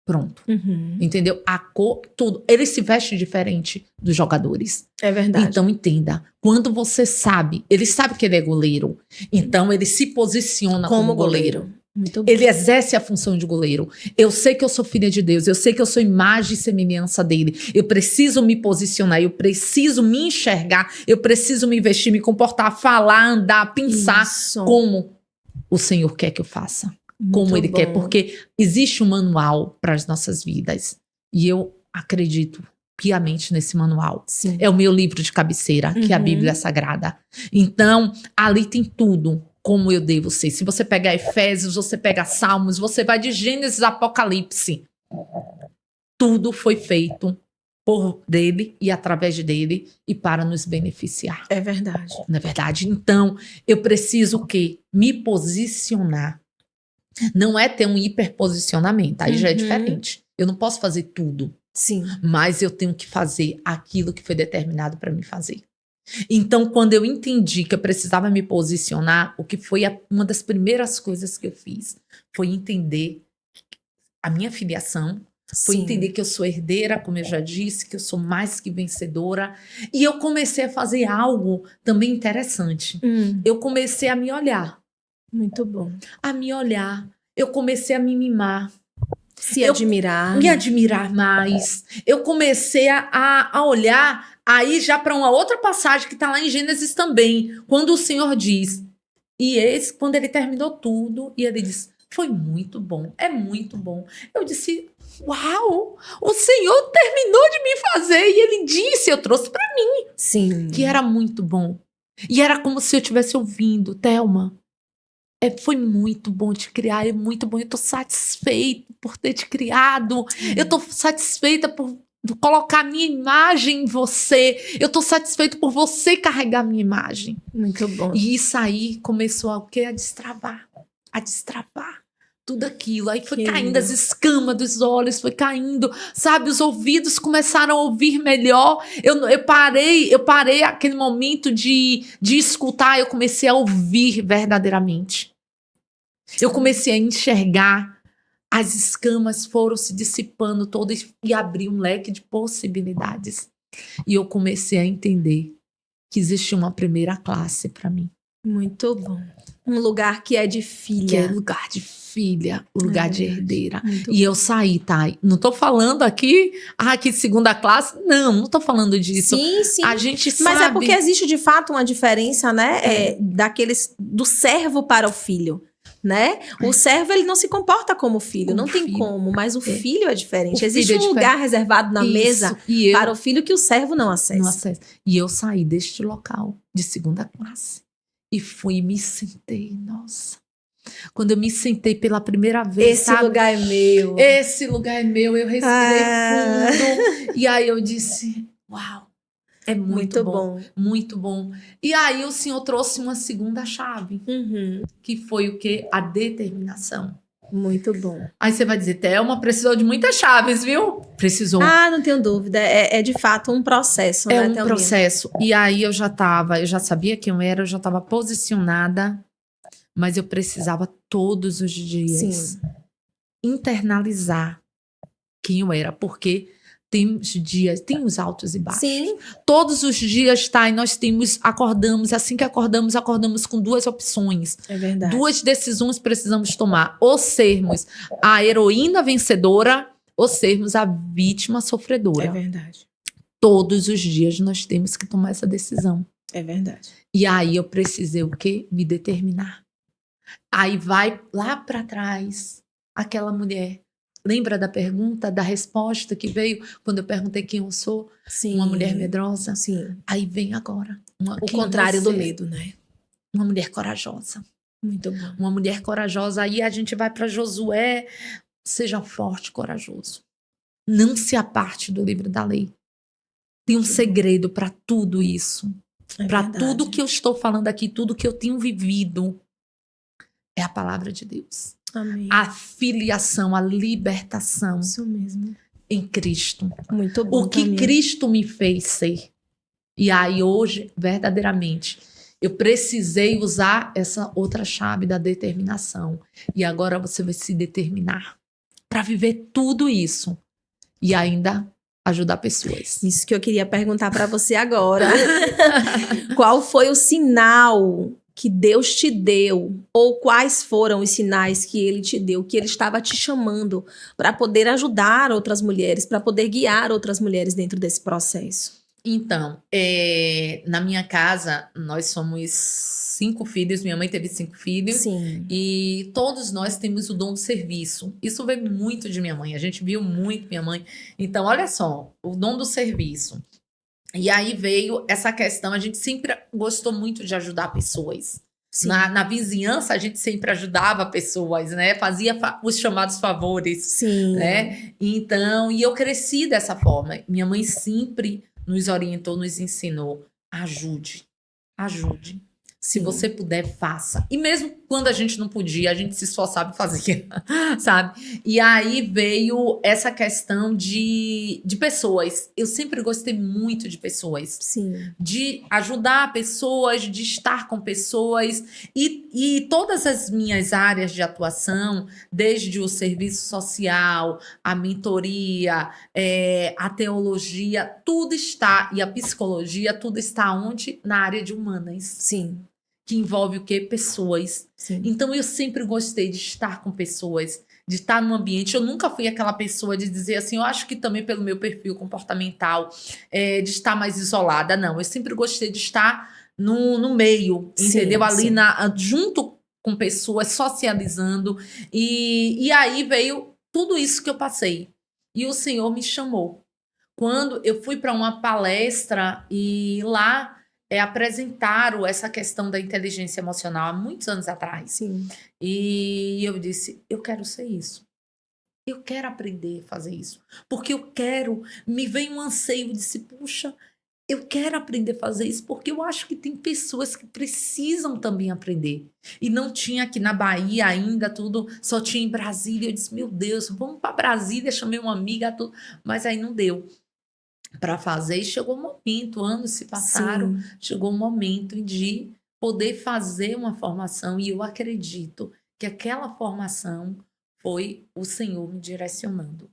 Pronto. Uhum. Entendeu? A cor, tudo. Ele se veste diferente dos jogadores. É verdade. Então, entenda. Quando você sabe, ele sabe que ele é goleiro. Então, ele se posiciona como goleiro. Muito bom. Ele exerce a função de goleiro. Eu sei que eu sou filha de Deus. Eu sei que eu sou imagem e semelhança dele. Eu preciso me posicionar. Eu preciso me enxergar. Eu preciso me vestir, me comportar, falar, andar, pensar Isso. como o Senhor quer que eu faça. Como Muito ele bom. quer. Porque existe um manual para as nossas vidas. E eu acredito piamente nesse manual. Sim. É o meu livro de cabeceira, que é a Uhum. Bíblia Sagrada. Então, ali tem tudo como eu devo ser. Se você pegar Efésios, você pega Salmos, você vai de Gênesis a Apocalipse. Tudo foi feito por dele e através dele e para nos beneficiar. É verdade. Não é verdade? Então, eu preciso o quê? Me posicionar. Não é ter um hiperposicionamento, aí já é Uhum. diferente. Eu não posso fazer tudo. Sim. Mas eu tenho que fazer aquilo que foi determinado para mim fazer. Então, quando eu entendi que eu precisava me posicionar, o que foi uma das primeiras coisas que eu fiz foi entender a minha filiação, foi Sim. entender que eu sou herdeira, como eu já disse, que eu sou mais que vencedora. E eu comecei a fazer algo também interessante. Eu comecei a me olhar. Muito bom. A me olhar. Eu comecei a me mimar. Se admirar. Me admirar mais. Eu comecei a olhar aí já para uma outra passagem que está lá em Gênesis também, quando o Senhor diz, e esse, quando ele terminou tudo, e ele diz, foi muito bom, é muito bom. Eu disse, uau, o Senhor terminou de me fazer, e ele disse, eu trouxe para mim, Sim. que era muito bom. E era como se eu estivesse ouvindo, Thelma. Foi muito bom te criar, é muito bom. Eu tô satisfeita por ter te criado. Eu tô satisfeita por colocar a minha imagem em você. Eu tô satisfeita por você carregar a minha imagem. Muito bom. E isso aí começou a destravar. A destravar tudo aquilo. Aí foi caindo as escamas dos olhos, foi caindo, sabe? Os ouvidos começaram a ouvir melhor. Eu parei aquele momento de escutar, eu comecei a ouvir verdadeiramente. Eu comecei a enxergar, as escamas foram se dissipando todas e abri um leque de possibilidades. E eu comecei a entender que existia uma primeira classe para mim. Muito bom. Um lugar que é de filha. Que é lugar de filha, lugar de herdeira. Muito E eu saí, tá? Não tô falando aqui de segunda classe. Não tô falando disso. Sim, sim. A gente Mas sabe. é porque existe de fato uma diferença, né? Do servo para o filho, né? O servo, ele não se comporta como filho, Como não tem filho. como, mas o filho é diferente. O Existe filho é um lugar reservado na Isso. mesa E eu para o filho que o servo não acessa. não acesso. E eu saí deste local de segunda classe e fui e me sentei. Nossa. Quando eu me sentei pela primeira vez, Esse lugar é meu. Esse lugar é meu. Eu respirei fundo. E aí eu disse, uau. É muito bom. Muito bom. E aí o Senhor trouxe uma segunda chave. Que foi o quê? A determinação. Muito bom. Aí você vai dizer, Thelma, precisou de muitas chaves, viu? Precisou. Não tenho dúvida. É de fato um processo, né, Thelminha? Processo. E aí eu já sabia quem eu era, eu já estava posicionada, mas eu precisava todos os dias internalizar quem eu era, porque tem os altos e baixos. Sim. Todos os dias, tá? E nós acordamos, assim que acordamos com duas opções. É verdade. Duas decisões precisamos tomar. Ou sermos a heroína vencedora, ou sermos a vítima sofredora. É verdade. Todos os dias nós temos que tomar essa decisão. É verdade. E aí eu precisei o quê? Me determinar. Aí vai lá para trás aquela mulher. Lembra da pergunta, da resposta que veio quando eu perguntei quem eu sou? Sim. Uma mulher medrosa? Sim. Aí vem agora. O contrário do medo, né? Uma mulher corajosa. Muito bom. Uma mulher corajosa. Aí a gente vai para Josué. Seja forte e corajoso. Não se aparte do livro da lei. Tem um segredo para tudo isso. Para tudo que eu estou falando aqui, tudo que eu tenho vivido. É a palavra de Deus. Amém. A filiação, a libertação. Isso mesmo. Em Cristo. Muito bom. O que Cristo me fez ser. E aí hoje, verdadeiramente, eu precisei usar essa outra chave da determinação. E agora você vai se determinar para viver tudo isso. E ainda ajudar pessoas. Isso que eu queria perguntar para você agora. Qual foi o sinal que Deus te deu, ou quais foram os sinais que Ele te deu, que Ele estava te chamando para poder ajudar outras mulheres, para poder guiar outras mulheres dentro desse processo? Então, na minha casa, nós somos 5 filhos, minha mãe teve 5 filhos. Sim. E todos nós temos o dom do serviço. Isso veio muito de minha mãe, a gente viu muito minha mãe. Então, olha só, o dom do serviço. E aí veio essa questão, a gente sempre gostou muito de ajudar pessoas. Na vizinhança, a gente sempre ajudava pessoas, né? Fazia os chamados favores. Sim. Né? Então, e eu cresci dessa forma. Minha mãe sempre nos orientou, nos ensinou. Ajude. Se você puder, faça. E mesmo quando a gente não podia, a gente se esforçava e fazia, sabe? E aí veio essa questão de pessoas. Eu sempre gostei muito de pessoas. Sim. De ajudar pessoas, de estar com pessoas. E todas as minhas áreas de atuação, desde o serviço social, a mentoria, a teologia, tudo está, e a psicologia, tudo está onde? Na área de humanas. Sim. Que envolve o quê? Pessoas. Sim. Então, eu sempre gostei de estar com pessoas, de estar num ambiente. Eu nunca fui aquela pessoa de dizer assim, eu acho que também pelo meu perfil comportamental, de estar mais isolada. Não, eu sempre gostei de estar no meio, entendeu? Ali junto com pessoas, socializando. E aí veio tudo isso que eu passei. E o Senhor me chamou. Quando eu fui para uma palestra e lá apresentaram essa questão da inteligência emocional há muitos anos atrás. Sim. E eu disse, eu quero ser isso. Eu quero aprender a fazer isso. Porque eu quero, me vem um anseio, eu disse, puxa, eu quero aprender a fazer isso, porque eu acho que tem pessoas que precisam também aprender. E não tinha aqui na Bahia ainda tudo, só tinha em Brasília. Eu disse, meu Deus, vamos para Brasília, chamei uma amiga, tudo. Mas aí não deu para fazer, e chegou um momento, anos se passaram, chegou um momento de poder fazer uma formação, e eu acredito que aquela formação foi o Senhor me direcionando.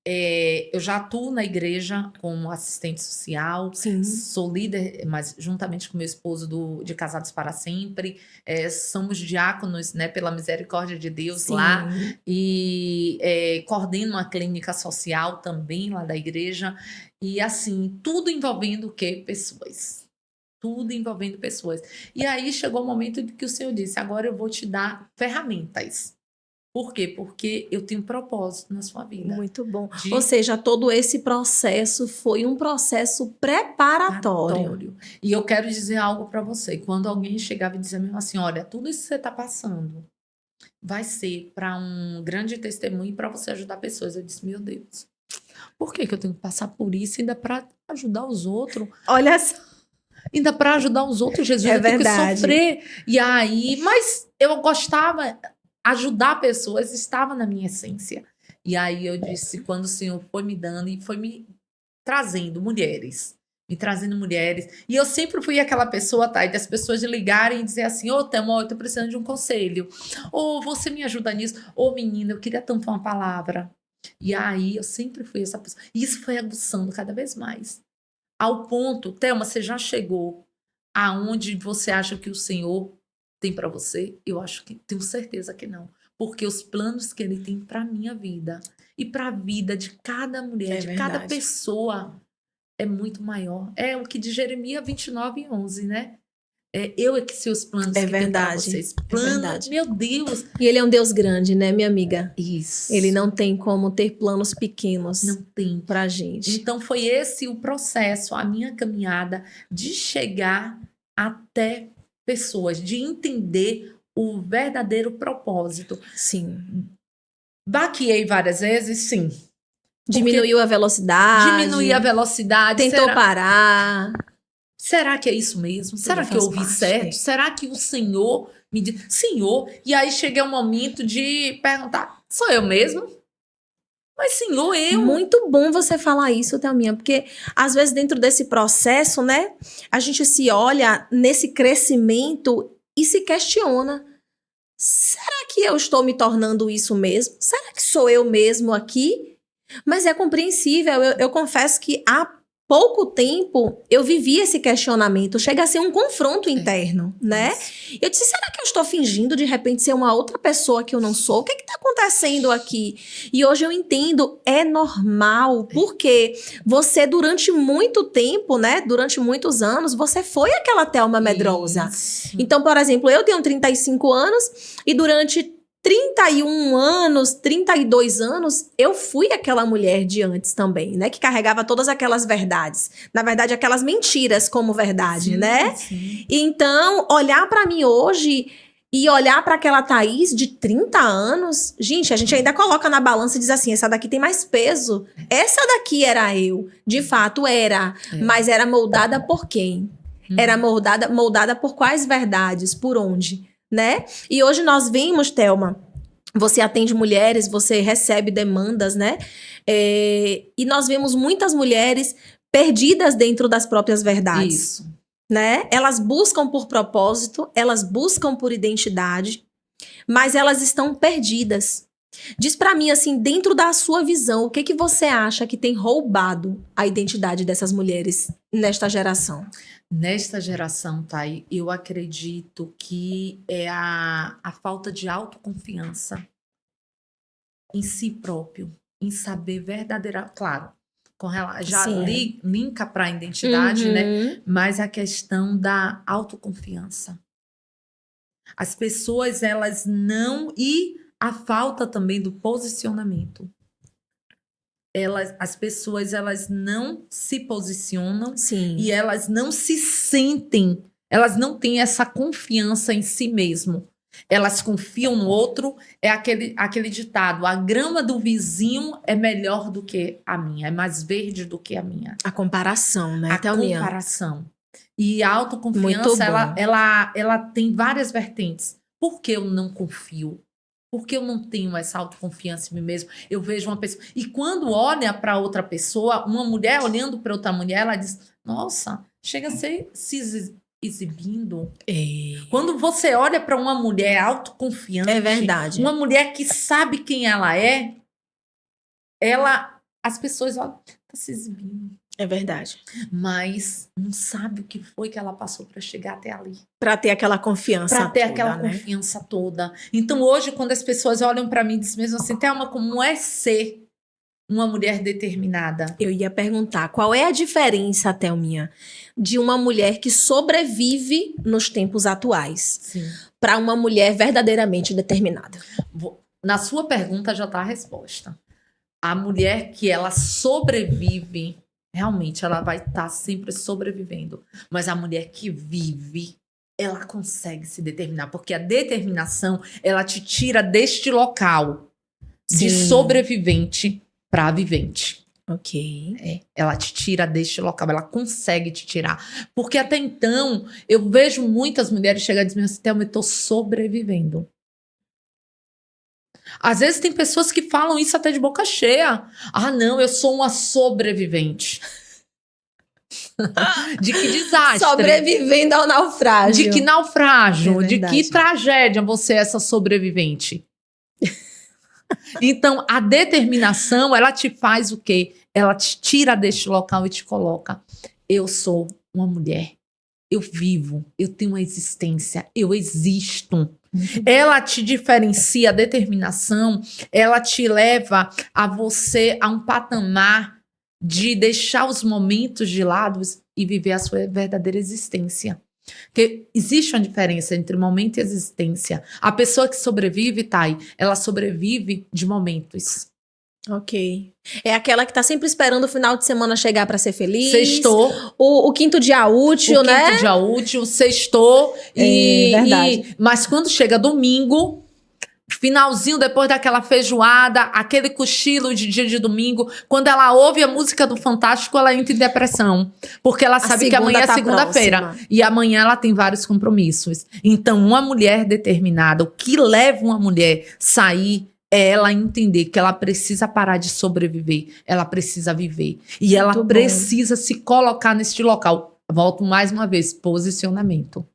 Eu já atuo na igreja como assistente social, Sim. sou líder, mas juntamente com meu esposo de Casados para Sempre, somos diáconos, né, pela misericórdia de Deus Sim. lá, e coordeno uma clínica social também lá da igreja, e assim, tudo envolvendo o quê? Pessoas. Tudo envolvendo pessoas. E aí chegou o momento de que o Senhor disse, agora eu vou te dar ferramentas. Por quê? Porque eu tenho um propósito na sua vida. Muito bom. Ou seja, todo esse processo foi um processo preparatório. E eu quero dizer algo para você. Quando alguém chegava e dizia assim, olha, tudo isso que você está passando vai ser para um grande testemunho e para você ajudar pessoas. Eu disse, meu Deus, por que eu tenho que passar por isso ainda para ajudar os outros? Olha só. Ainda para ajudar os outros, Jesus, eu tenho que sofrer. E aí, mas eu gostava... Ajudar pessoas estava na minha essência. E aí eu disse, quando o Senhor foi me dando e foi me trazendo mulheres. E eu sempre fui aquela pessoa, tá? E das pessoas ligarem e dizer assim, Thelma, eu tô precisando de um conselho. Ou você me ajuda nisso. Ou menina, eu queria tanto uma palavra. E aí eu sempre fui essa pessoa. E isso foi aguçando cada vez mais. Ao ponto, Thelma, você já chegou aonde você acha que o Senhor tem para você? Eu acho que tenho certeza que não, porque os planos que ele tem para minha vida e para a vida de cada mulher, de cada pessoa é muito maior. É o que de Jeremias 29:11, né? Eu é que sei os planos que tem para vocês. Planos, meu Deus. E ele é um Deus grande, né, minha amiga? Isso. Ele não tem como ter planos pequenos. Não tem. Pra gente. Então foi esse o processo, a minha caminhada de chegar até pessoas, de entender o verdadeiro propósito. Sim. Baqueei várias vezes, sim. Diminuiu a velocidade. Diminuí a velocidade. Tentou parar. Será que é isso mesmo? Será que eu ouvi certo? Será que o Senhor me disse? Senhor, e aí cheguei ao momento de perguntar, sou eu mesmo? Mas, Senhor, eu... Muito bom você falar isso, Thelminha, porque às vezes dentro desse processo, né, a gente se olha nesse crescimento e se questiona. Será que eu estou me tornando isso mesmo? Será que sou eu mesmo aqui? Mas é compreensível, eu confesso que há pouco tempo eu vivi esse questionamento, chega a ser um confronto interno, né? Isso. Eu disse, será que eu estou fingindo de repente ser uma outra pessoa que eu não sou? O que está acontecendo aqui? E hoje eu entendo, é normal, porque você durante muito tempo, né, durante muitos anos, você foi aquela Thelma medrosa. Isso. Então, por exemplo, eu tenho 35 anos e durante 31 anos, 32 anos, eu fui aquela mulher de antes também, né? Que carregava todas aquelas verdades. Na verdade, aquelas mentiras como verdade, sim, né? Sim. Então, olhar pra mim hoje e olhar pra aquela Thaís de 30 anos, gente, a gente ainda coloca na balança e diz assim, essa daqui tem mais peso. Essa daqui era eu. De fato, era. Mas era moldada por quem? Era moldada por quais verdades? Por onde? Né? E hoje nós vimos, Thelma, você atende mulheres, você recebe demandas, né? E nós vemos muitas mulheres perdidas dentro das próprias verdades. Isso. Né? Elas buscam por propósito, elas buscam por identidade, mas elas estão perdidas. Diz pra mim, assim, dentro da sua visão, o que você acha que tem roubado a identidade dessas mulheres nesta geração? Nesta geração, Thay, eu acredito que é a falta de autoconfiança em si próprio, em saber verdadeiramente, claro, já linka para a identidade, né? Mas a questão da autoconfiança. As pessoas, elas não... E a falta também do posicionamento. As pessoas, elas não se posicionam. Sim. E elas não se sentem, elas não têm essa confiança em si mesmo. Elas confiam no outro, é aquele ditado, a grama do vizinho é melhor do que a minha, é mais verde do que a minha. A comparação, né? A comparação. E a autoconfiança, ela tem várias vertentes. Por que eu não confio? Porque eu não tenho essa autoconfiança em mim mesmo. Eu vejo uma pessoa... E quando olha para outra pessoa, uma mulher olhando para outra mulher, ela diz, nossa, chega a ser se exibindo. Quando você olha para uma mulher autoconfiante... É verdade. Uma mulher que sabe quem ela é, as pessoas, olha, tá se exibindo. É verdade. Mas não sabe o que foi que ela passou para chegar até ali. Para ter aquela confiança Para ter toda, aquela né? confiança toda. Então, hoje, quando as pessoas olham para mim e dizem mesmo assim, Thelma, como é ser uma mulher determinada? Eu ia perguntar, qual é a diferença, Thelminha, de uma mulher que sobrevive nos tempos atuais para uma mulher verdadeiramente determinada? Na sua pergunta já está a resposta. A mulher que ela sobrevive, realmente ela vai estar sempre sobrevivendo. Mas a mulher que vive, ela consegue se determinar. Porque a determinação, ela te tira deste local de sobrevivente para vivente. Ok. Ela te tira deste local, ela consegue te tirar. Porque até então, eu vejo muitas mulheres chegar e dizer assim, Thelma, eu estou sobrevivendo. Às vezes tem pessoas que falam isso até de boca cheia. Ah, não, eu sou uma sobrevivente. De que desastre. Sobrevivendo ao naufrágio. De que naufrágio, de que tragédia você é essa sobrevivente. Então, a determinação, ela te faz o quê? Ela te tira deste local e te coloca. Eu sou uma mulher. Eu vivo. Eu tenho uma existência. Eu existo. Ela te diferencia, a determinação, ela te leva a você a um patamar de deixar os momentos de lado e viver a sua verdadeira existência. Porque existe uma diferença entre momento e existência. A pessoa que sobrevive, Thay, ela sobrevive de momentos. Ok. É aquela que tá sempre esperando o final de semana chegar para ser feliz. Sextou. O quinto dia útil, né? O quinto dia útil, sextou. Verdade. Mas quando chega domingo, finalzinho depois daquela feijoada, aquele cochilo de dia de domingo, quando ela ouve a música do Fantástico, ela entra em depressão. Porque ela sabe que amanhã é segunda-feira. E amanhã ela tem vários compromissos. Então, uma mulher determinada, o que leva uma mulher a sair é ela entender que ela precisa parar de sobreviver, ela precisa viver. E ela precisa se colocar neste local. Volto mais uma vez, posicionamento.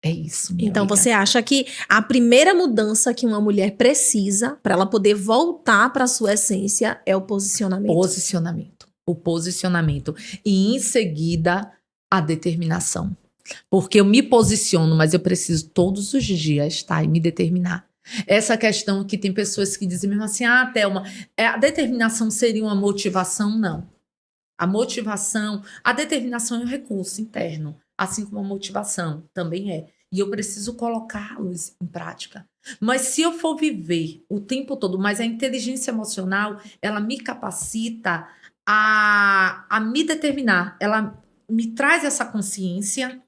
É isso, minha Então, amiga. você acha que a primeira mudança que uma mulher precisa para ela poder voltar para sua essência é o posicionamento? Posicionamento. O posicionamento. E em seguida, a determinação. Porque eu me posiciono, mas eu preciso todos os dias, tá? E me determinar. Essa questão que tem pessoas que dizem mesmo assim, ah, Thelma, a determinação seria uma motivação? Não. A determinação é um recurso interno, assim como a motivação também é. E eu preciso colocá-los em prática. Mas se eu for viver o tempo todo, mas a inteligência emocional, ela me capacita a me determinar. Ela me traz essa consciência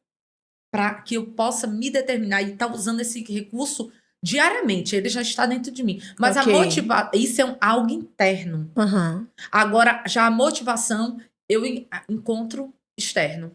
para que eu possa me determinar e estar usando esse recurso diariamente, ele já está dentro de mim. Mas a motivação, isso é algo interno. Uhum. Agora, já a motivação, eu encontro externo.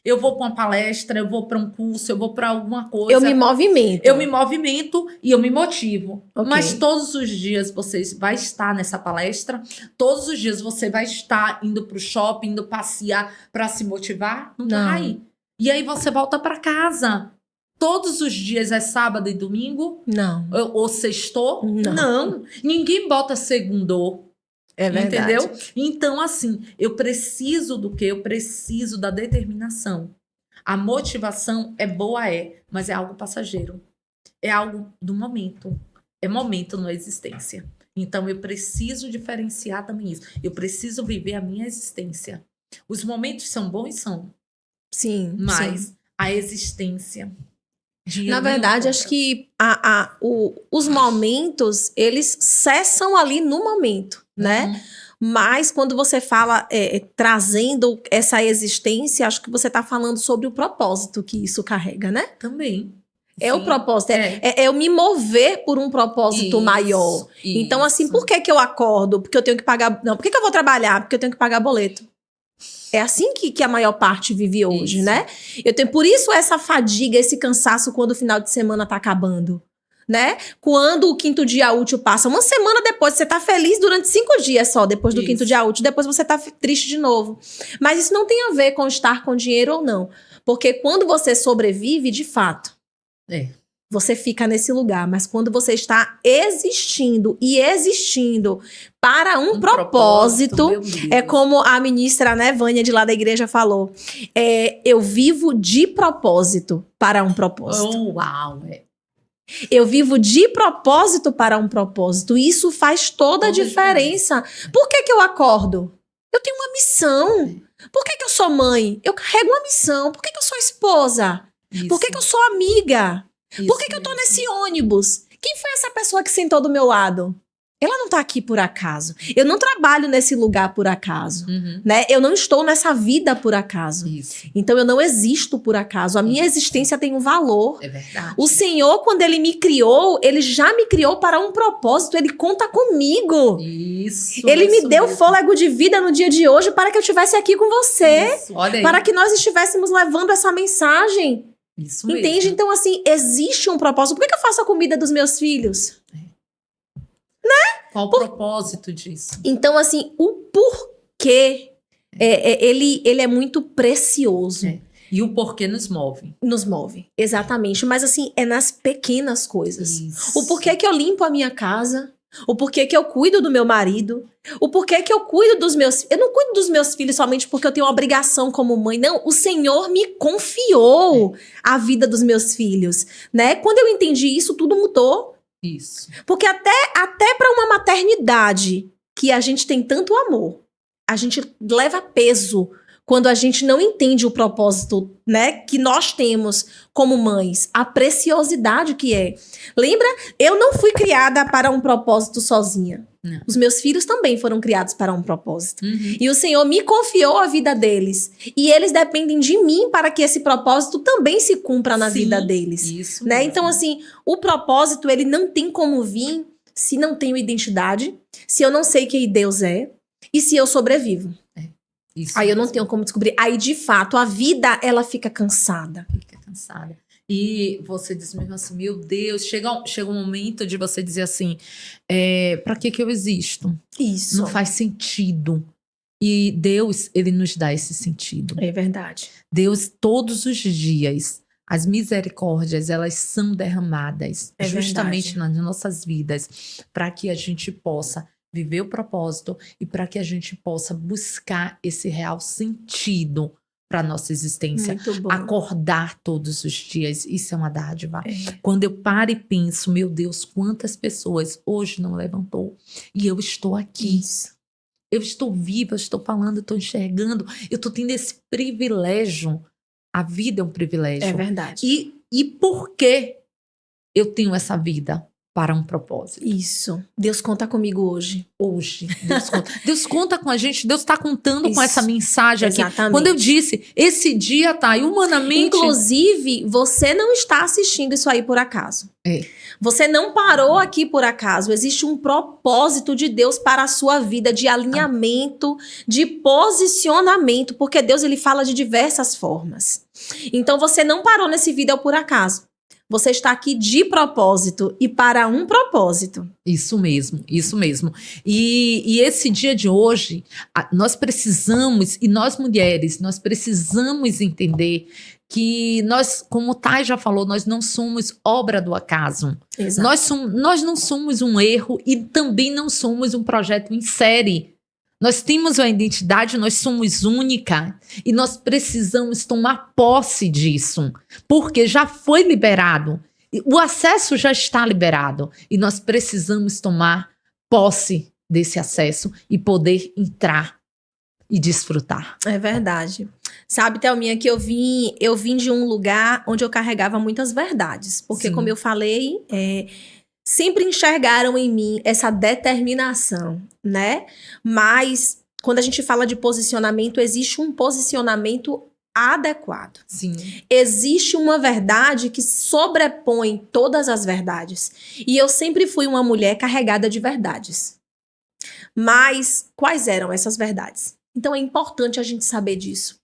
Eu vou para uma palestra, eu vou para um curso, eu vou para alguma coisa. Eu me movimento. Eu me movimento e eu me motivo. Mas todos os dias você vai estar nessa palestra, todos os dias você vai estar indo para o shopping, indo passear para se motivar? Não vai. E aí você volta para casa. Todos os dias é sábado e domingo? Não. Ou sextou? Não. Ninguém bota segundou. É verdade. Entendeu? Então, assim, eu preciso do quê? Eu preciso da determinação. A motivação é boa, mas é algo passageiro. É algo do momento. É momento, não é existência. Então, eu preciso diferenciar também isso. Eu preciso viver a minha existência. Os momentos são bons? São. Sim. Mas a existência... Na verdade, acho que os momentos, eles cessam ali no momento, né? Mas quando você fala trazendo essa existência, acho que você está falando sobre o propósito que isso carrega, né? Também. É o propósito, é eu me mover por um propósito maior. Então, assim, por que eu acordo? Porque eu tenho que pagar... Não, por que eu vou trabalhar? Porque eu tenho que pagar boleto. É assim que a maior parte vive hoje, né? Por isso essa fadiga, esse cansaço quando o final de semana tá acabando, né? Quando o quinto dia útil passa, uma semana depois, você tá feliz durante 5 dias só, depois do quinto dia útil, depois você tá triste de novo. Mas isso não tem a ver com estar com dinheiro ou não. Porque quando você sobrevive, de fato, você fica nesse lugar. Mas quando você está existindo e existindo para um propósito, é como a ministra, né, Vânia, de lá da igreja falou. Eu vivo de propósito para um propósito. Oh, uau! Eu vivo de propósito para um propósito. Isso faz toda a diferença. Por que eu acordo? Eu tenho uma missão. Por que eu sou mãe? Eu carrego uma missão. Por que eu sou esposa? Isso. Por que eu sou amiga? Isso Por que eu tô nesse ônibus? Quem foi essa pessoa que sentou do meu lado? Ela não tá aqui por acaso. Eu não trabalho nesse lugar por acaso, né? Eu não estou nessa vida por acaso. Isso. Então eu não existo por acaso. A minha existência tem um valor. É verdade. O Senhor, quando Ele me criou, Ele já me criou para um propósito. Ele conta comigo. Isso. Ele me deu mesmo. fôlego de vida no dia de hoje para que eu estivesse aqui com você. Isso. Olha aí. Para que nós estivéssemos levando essa mensagem. Isso mesmo. Entende? Então, assim, existe um propósito. Por que eu faço a comida dos meus filhos? Qual o propósito disso? Então, assim, o porquê, ele é muito precioso. E o porquê nos move. Nos move, exatamente. Mas, assim, é nas pequenas coisas. Isso. O porquê que eu limpo a minha casa, o porquê que eu cuido do meu marido, o porquê que eu cuido dos meus... Eu não cuido dos meus filhos somente porque eu tenho uma obrigação como mãe. Não, o Senhor me confiou a vida dos meus filhos, né? Quando eu entendi isso, tudo mudou. Isso. Porque até para uma maternidade que a gente tem tanto amor, a gente leva peso quando a gente não entende o propósito, né, que nós temos como mães, a preciosidade que é. Lembra? Eu não fui criada para um propósito sozinha. Não. Os meus filhos também foram criados para um propósito. E o Senhor me confiou a vida deles. E eles dependem de mim para que esse propósito também se cumpra na vida deles. Isso Né? mesmo. Então, assim, o propósito, ele não tem como vir se não tenho identidade, se eu não sei quem Deus é e se eu sobrevivo. Isso Aí eu não mesmo. tenho como descobrir. Aí, de fato, a vida, ela fica cansada. Fica cansada. E você diz mesmo assim, meu Deus, chega um momento de você dizer assim, para que eu existo? Isso. Não faz sentido. E Deus, ele nos dá esse sentido. É verdade. Deus, todos os dias, as misericórdias, elas são derramadas É justamente verdade. nas nossas vidas, para que a gente possa viver o propósito e para que a gente possa buscar esse real sentido para nossa existência. Muito bom. Acordar todos os dias, isso é uma dádiva. É. Quando eu paro e penso, meu Deus, quantas pessoas hoje não levantou e eu estou aqui. Isso. Eu estou viva, eu estou falando, eu estou enxergando, eu estou tendo esse privilégio. A vida é um privilégio. É verdade. E por que eu tenho essa vida? Para um propósito. Isso. Deus conta comigo hoje. Hoje, Deus conta. Deus conta com a gente, Deus está contando com Isso. essa mensagem aqui. Exatamente. Quando eu disse, esse dia tá aí humanamente... Inclusive, você não está assistindo isso aí por acaso. É. Você não parou aqui por acaso. Existe um propósito de Deus para a sua vida, de alinhamento, de posicionamento, porque Deus, ele fala de diversas formas. Então, você não parou nesse vídeo por acaso. Você está aqui de propósito e para um propósito. Isso mesmo, isso mesmo. E esse dia de hoje, nós precisamos, e nós mulheres, nós precisamos entender que nós, como o Thay já falou, nós não somos obra do acaso. Exato. Nós não somos um erro e também não somos um projeto em série. Nós temos uma identidade, nós somos única e nós precisamos tomar posse disso, porque já foi liberado. O acesso já está liberado e nós precisamos tomar posse desse acesso e poder entrar e desfrutar. É verdade. Sabe, Thelminha, que eu vim de um lugar onde eu carregava muitas verdades, porque Sim. como eu falei, sempre enxergaram em mim essa determinação, né? Mas quando a gente fala de posicionamento, existe um posicionamento adequado. Sim. Existe uma verdade que sobrepõe todas as verdades. E eu sempre fui uma mulher carregada de verdades. Mas quais eram essas verdades? Então é importante a gente saber disso.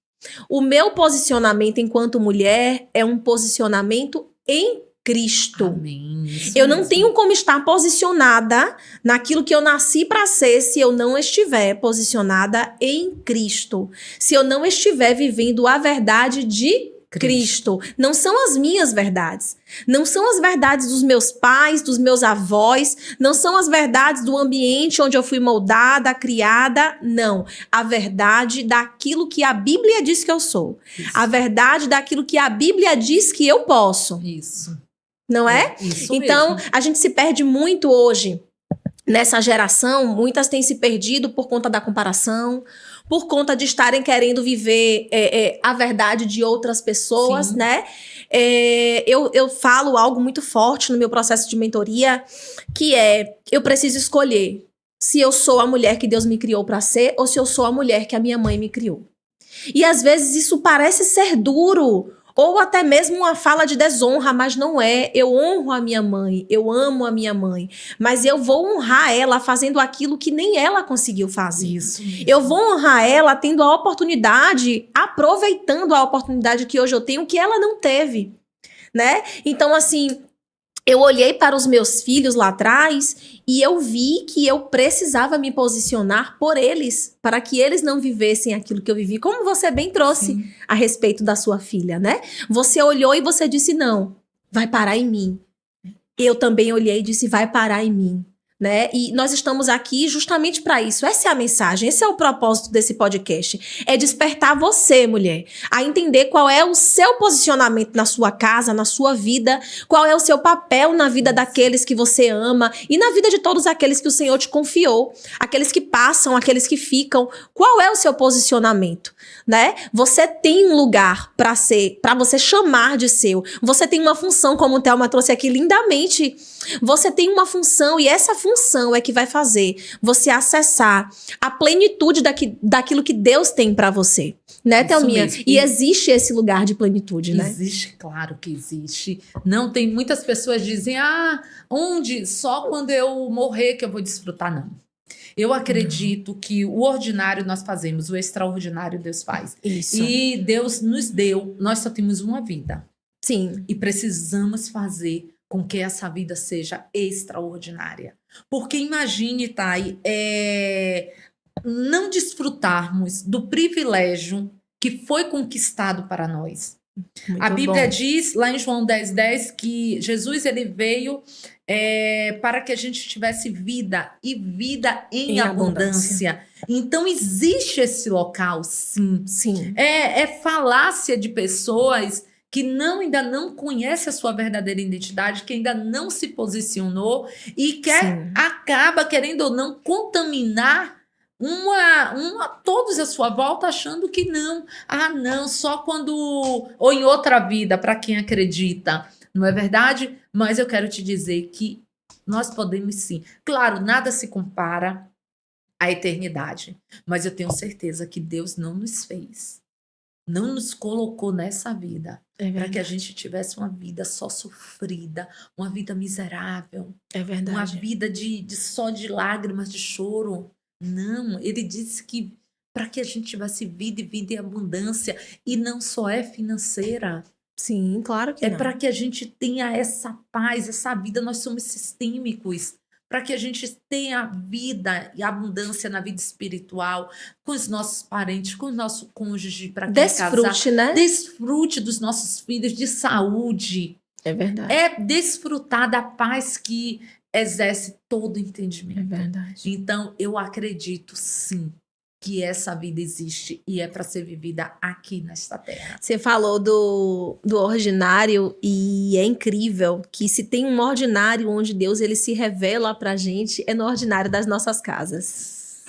O meu posicionamento enquanto mulher é um posicionamento em Cristo. Amém. Isso Eu não mesmo. tenho como estar posicionada naquilo que eu nasci para ser se eu não estiver posicionada em Cristo. Se eu não estiver vivendo a verdade de Cristo. Não são as minhas verdades. Não são as verdades dos meus pais, dos meus avós. Não são as verdades do ambiente onde eu fui moldada, criada. Não. A verdade daquilo que a Bíblia diz que eu sou. Isso. A verdade daquilo que a Bíblia diz que eu posso. Isso. Não é? Isso então, mesmo. a gente se perde muito hoje. Nessa geração, muitas têm se perdido por conta da comparação, por conta de estarem querendo viver a verdade de outras pessoas, Sim. né? Eu falo algo muito forte no meu processo de mentoria, que eu preciso escolher se eu sou a mulher que Deus me criou para ser ou se eu sou a mulher que a minha mãe me criou. E às vezes isso parece ser duro, ou até mesmo uma fala de desonra, mas não é. Eu honro a minha mãe, eu amo a minha mãe, mas eu vou honrar ela fazendo aquilo que nem ela conseguiu fazer. Isso mesmo. Eu vou honrar ela tendo a oportunidade, aproveitando a oportunidade que hoje eu tenho, que ela não teve, né? Então, assim, eu olhei para os meus filhos lá atrás e eu vi que eu precisava me posicionar por eles, para que eles não vivessem aquilo que eu vivi, como você bem trouxe Sim. a respeito da sua filha, né? Você olhou e você disse, não, vai parar em mim. Eu também olhei e disse, vai parar em mim. Né? E nós estamos aqui justamente para isso. Essa é a mensagem, esse é o propósito desse podcast. É despertar você, mulher, a entender qual é o seu posicionamento na sua casa, na sua vida, qual é o seu papel na vida daqueles que você ama e na vida de todos aqueles que o Senhor te confiou, aqueles que passam, aqueles que ficam. Qual é o seu posicionamento? Né? Você tem um lugar para ser, para você chamar de seu. Você tem uma função, como o Thelma trouxe aqui lindamente. Você tem uma função e essa função é que vai fazer você acessar a plenitude daquilo que Deus tem para você. Né, Thelminha? E existe esse lugar de plenitude, né? Existe, claro que existe. Não tem, muitas pessoas dizem, onde? Só quando eu morrer que eu vou desfrutar, não. Eu acredito que o ordinário nós fazemos, o extraordinário Deus faz. Isso. E Deus nos deu, nós só temos uma vida. Sim. E precisamos fazer com que essa vida seja extraordinária. Porque imagine, Thay, não desfrutarmos do privilégio que foi conquistado para nós. Muito a Bíblia bom. diz, lá em João 10:10, que Jesus ele veio para que a gente tivesse vida e vida em abundância. Então, existe esse local, sim. Sim. É falácia de pessoas que ainda não conhecem a sua verdadeira identidade, que ainda não se posicionou e acaba, querendo ou não, contaminar todos à sua volta, achando que não. Não, só quando... Ou em outra vida, para quem acredita. Não é verdade? Mas eu quero te dizer que nós podemos sim. Claro, nada se compara à eternidade. Mas eu tenho certeza que Deus não nos fez. Não nos colocou nessa vida para que a gente tivesse uma vida só sofrida, uma vida miserável. É verdade. Uma vida só de lágrimas, de choro. Não, ele disse que para que a gente tivesse vida e vida em abundância, e não só é financeira. Sim, claro que não. É para que a gente tenha essa paz, essa vida. Nós somos sistêmicos, para que a gente tenha vida e abundância na vida espiritual, com os nossos parentes, com o nosso cônjuge, para quem desfrute, né? Desfrute dos nossos filhos, de saúde. É verdade. É desfrutar da paz que exerce todo entendimento. É verdade. Então, eu acredito, sim, que essa vida existe e é para ser vivida aqui nesta terra. Você falou do ordinário e é incrível que se tem um ordinário onde Deus ele se revela pra gente, é no ordinário das nossas casas.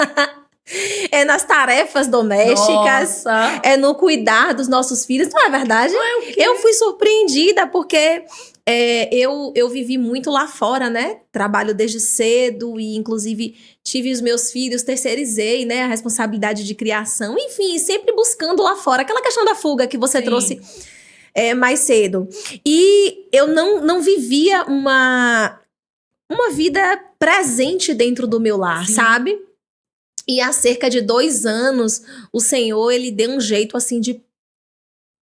É nas tarefas domésticas, Nossa. É no cuidar dos nossos filhos, não é verdade? Não é o quê? Eu fui surpreendida porque eu vivi muito lá fora, né? Trabalho desde cedo e, inclusive, tive os meus filhos, terceirizei, né? A responsabilidade de criação. Enfim, sempre buscando lá fora. Aquela questão da fuga que você trouxe mais cedo. E eu não vivia uma vida presente dentro do meu lar, sabe? E há cerca de 2 anos, o Senhor, ele deu um jeito, assim, de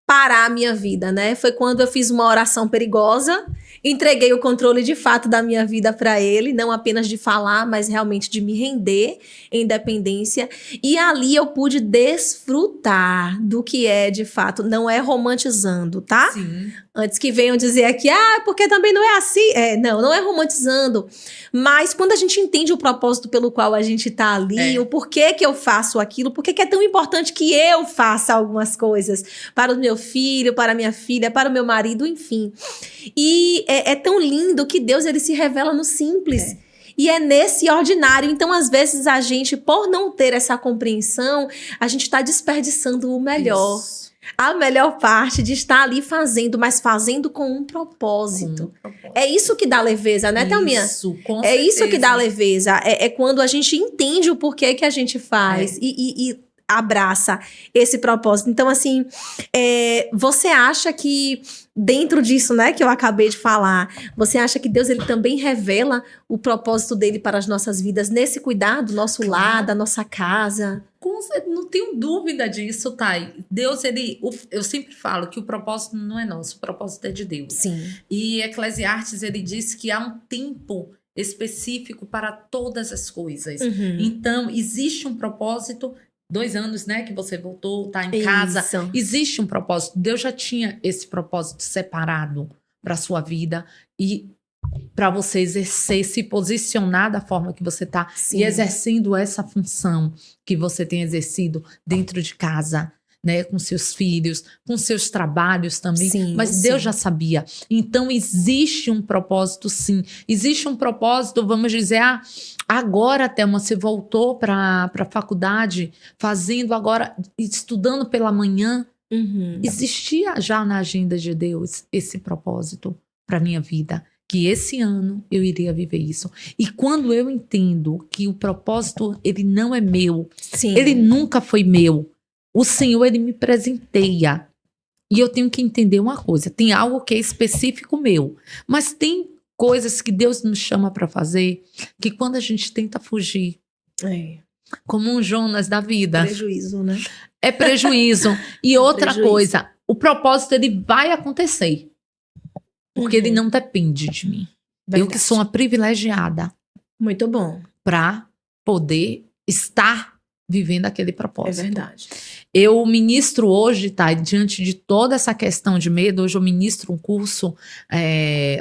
parar a minha vida, né? Foi quando eu fiz uma oração perigosa entreguei o controle de fato da minha vida para ele, não apenas de falar, mas realmente de me render em dependência. E ali eu pude desfrutar do que é de fato, não é romantizando, tá? Sim. Antes que venham dizer aqui, porque também não é assim. Não é romantizando. Mas quando a gente entende o propósito pelo qual a gente tá ali, o porquê que eu faço aquilo, por que é tão importante que eu faça algumas coisas para o meu filho, para a minha filha, para o meu marido, enfim. E é tão lindo que Deus, ele se revela no simples. E é nesse ordinário. Então, às vezes, a gente, por não ter essa compreensão, a gente está desperdiçando o melhor. Isso. A melhor parte de estar ali fazendo, mas fazendo com um propósito. É isso que dá leveza, né, Thelminha? Isso, com certeza. Isso que dá leveza. É quando a gente entende o porquê que a gente faz e abraça esse propósito. Então, assim, você acha que dentro disso, né, que eu acabei de falar, você acha que Deus, ele também revela o propósito dele para as nossas vidas nesse cuidar do nosso lar, da nossa casa? Não tenho dúvida disso, Thay. Deus, eu sempre falo que o propósito não é nosso, o propósito é de Deus. Sim. E Eclesiastes, ele diz que há um tempo específico para todas as coisas. Uhum. Então, existe um propósito. 2 anos, né, que você voltou, tá em casa. Existe um propósito. Deus já tinha esse propósito separado para sua vida e para você exercer, se posicionar da forma que você tá e exercendo essa função que você tem exercido dentro de casa, né, com seus filhos, com seus trabalhos também. Mas Deus já sabia. Então, existe um propósito, sim. Existe um propósito, vamos dizer, agora, Thelma, você voltou para a faculdade, fazendo agora, estudando pela manhã. Uhum. Existia já na agenda de Deus esse propósito para minha vida, que esse ano eu iria viver isso. E quando eu entendo que o propósito, ele não é meu, ele nunca foi meu, o Senhor, ele me presenteia. E eu tenho que entender uma coisa, tem algo que é específico meu, mas tem coisas que Deus nos chama para fazer, que quando a gente tenta fugir, como um Jonas da vida. Prejuízo, né? É prejuízo. E outra coisa, o propósito, ele vai acontecer. Porque ele não depende de mim. Verdade. Eu que sou uma privilegiada. Muito bom. Para poder estar vivendo aquele propósito. É verdade. Eu ministro hoje, tá? Diante de toda essa questão de medo, hoje eu ministro um curso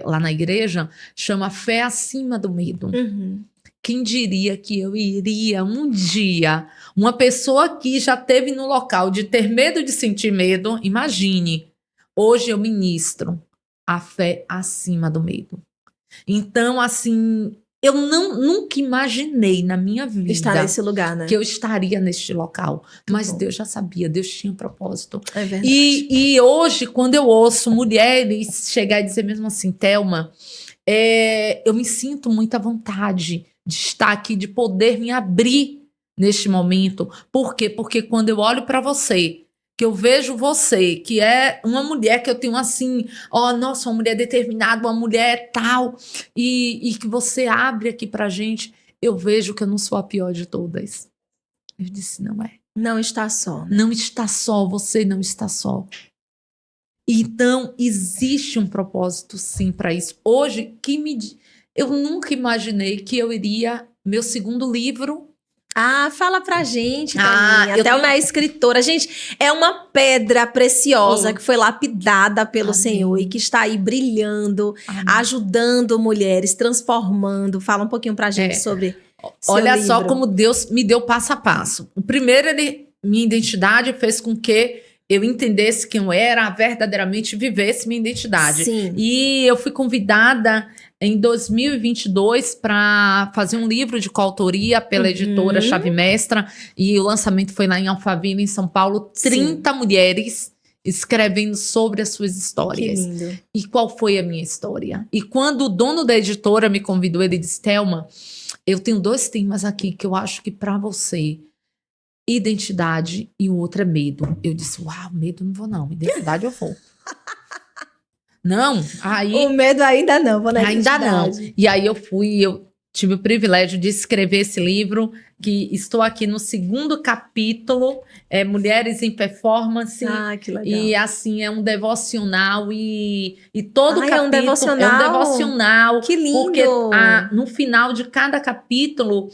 lá na igreja, chama Fé Acima do Medo. Uhum. Quem diria que eu iria um dia, uma pessoa que já esteve no local de ter medo de sentir medo, imagine, hoje eu ministro a fé acima do medo. Então, assim, eu nunca imaginei na minha vida estar nesse lugar, né? Que eu estaria neste local. Mas Deus já sabia, Deus tinha um propósito. É verdade. E hoje, quando eu ouço mulheres chegar e dizer mesmo assim, Thelma, eu me sinto muito à vontade de estar aqui, de poder me abrir neste momento. Por quê? Porque quando eu olho para você, que eu vejo você, que é uma mulher que eu tenho assim, nossa, uma mulher determinada, uma mulher tal, e que você abre aqui pra gente, eu vejo que eu não sou a pior de todas. Eu disse, não é. Não está só. Né? Não está só, você não está só. Então, existe um propósito sim para isso. Hoje, eu nunca imaginei que eu iria, meu segundo livro. Fala pra gente, Thelminha. Thelma é escritora. Gente, é uma pedra preciosa que foi lapidada pelo Senhor e que está aí brilhando, ajudando mulheres, transformando. Fala um pouquinho pra gente sobre Olha só como Deus me deu passo a passo. O primeiro, minha identidade fez com que eu entendesse quem eu era, verdadeiramente vivesse minha identidade. Sim. E eu fui convidada em 2022 para fazer um livro de coautoria pela editora Chave Mestra, e o lançamento foi lá em Alphaville, em São Paulo. 30 mulheres escrevendo sobre as suas histórias. Que lindo. E qual foi a minha história? E quando o dono da editora me convidou, ele disse, Thelma, eu tenho 2 temas aqui que eu acho que para você, identidade e o outro é medo. Eu disse, uau, medo não vou não, identidade eu vou. Não, aí... O medo ainda não, vou na identidade. Ainda não. E aí eu tive o privilégio de escrever esse livro que estou aqui no 2º capítulo, Mulheres em Performance. Ah, que legal. E assim, é um devocional e todo Ai, capítulo é um devocional? é um devocional. Que lindo! Porque no final de cada capítulo,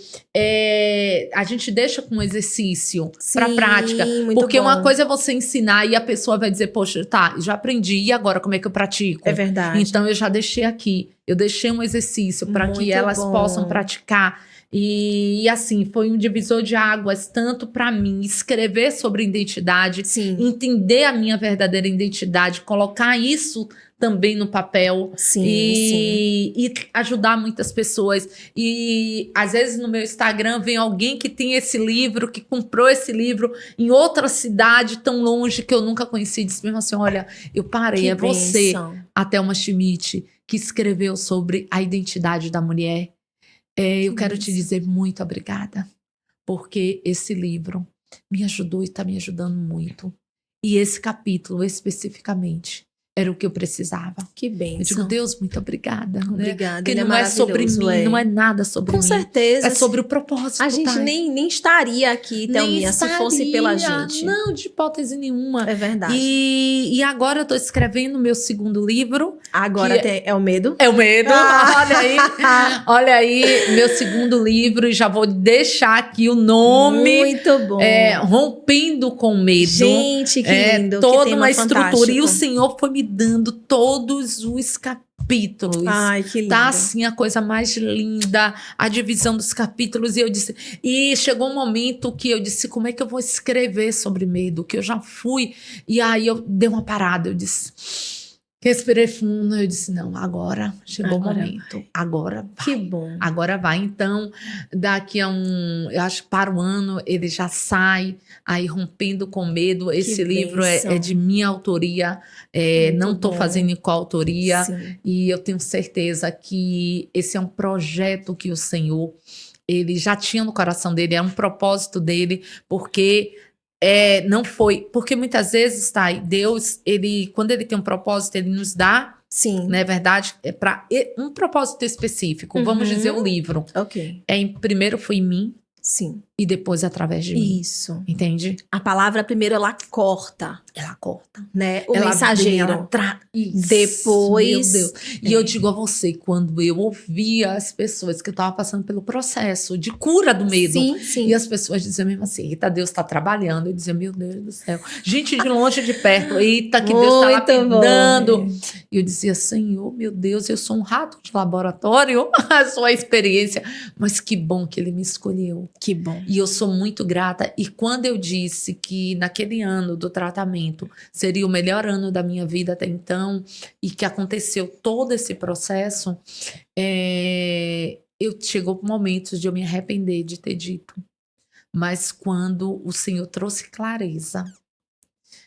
a gente deixa com um exercício para Sim, prática. muito Porque bom. uma coisa é você ensinar e a pessoa vai dizer, poxa, tá, já aprendi, e agora como é que eu pratico? É verdade. Então eu já deixei aqui, eu deixei um exercício para que Muito elas bom. possam praticar. E assim, foi um divisor de águas, tanto para mim escrever sobre identidade, Sim, entender a minha verdadeira identidade, colocar isso também no papel sim. e ajudar muitas pessoas. E às vezes no meu Instagram vem alguém que tem esse livro, que comprou esse livro em outra cidade tão longe que eu nunca conheci, e disse mesmo assim, olha, eu parei, Que é você, bênção. a Thelma Schmidt, que escreveu sobre a identidade da mulher. Eu quero te dizer muito obrigada, porque esse livro me ajudou e está me ajudando muito. E esse capítulo, especificamente, era o que eu precisava. Que Eu digo, bênção. Deus, muito obrigada. Obrigada. Porque Ele não é sobre maravilhoso, mim, não é nada sobre Com mim. certeza. É sobre o propósito. A gente Thay. nem estaria aqui, Thelminha, se fosse pela gente. Não, de hipótese nenhuma. É verdade. E agora eu estou escrevendo meu 2º livro. Agora que é o medo? É o medo. Ah. Olha aí. Olha aí, meu 2º livro. E já vou deixar aqui o nome. Muito bom. Rompendo com Medo. Gente, que lindo. Toda que tema uma estrutura. fantástico. E o Senhor foi me dando todos os capítulos. Ai, que lindo. Tá assim a coisa mais linda, a divisão dos capítulos. E eu disse, e chegou um momento que eu disse, como é que eu vou escrever sobre medo? Que eu já fui. E aí eu dei uma parada, eu disse, respirei fundo, eu disse, não, agora chegou o momento. Agora vai. Que bom. Agora vai. Então, daqui a eu acho que para o ano ele já sai, aí Rompendo com Medo. Esse livro é de minha autoria, não estou fazendo em coautoria. Sim. E eu tenho certeza que esse é um projeto que o Senhor, ele já tinha no coração dele, é um propósito dele, porque não foi, porque muitas vezes, Thay, Deus, quando ele tem um propósito, ele nos dá, Sim. não é verdade? É para um propósito específico, vamos dizer o livro. Ok. Primeiro foi em mim, Sim. e depois através de mim. Isso. Entende? A palavra primeiro ela corta, Ela corta. né? O Ela mensageiro. vem, ela Isso, Depois. Meu Deus. E eu digo a você, quando eu ouvia as pessoas que eu estava passando pelo processo de cura do medo. Sim, sim. E as pessoas diziam mesmo assim, eita, Deus está trabalhando. Eu dizia, meu Deus do céu. Gente de longe, de perto, eita, que Deus está lapidando. E eu dizia, Senhor, meu Deus, eu sou um rato de laboratório, a sua experiência. Mas que bom que ele me escolheu. Que bom. E eu sou muito grata. E quando eu disse que naquele ano do tratamento seria o melhor ano da minha vida até então, e que aconteceu todo esse processo, chegou momentos de eu me arrepender de ter dito. Mas quando o Senhor trouxe clareza,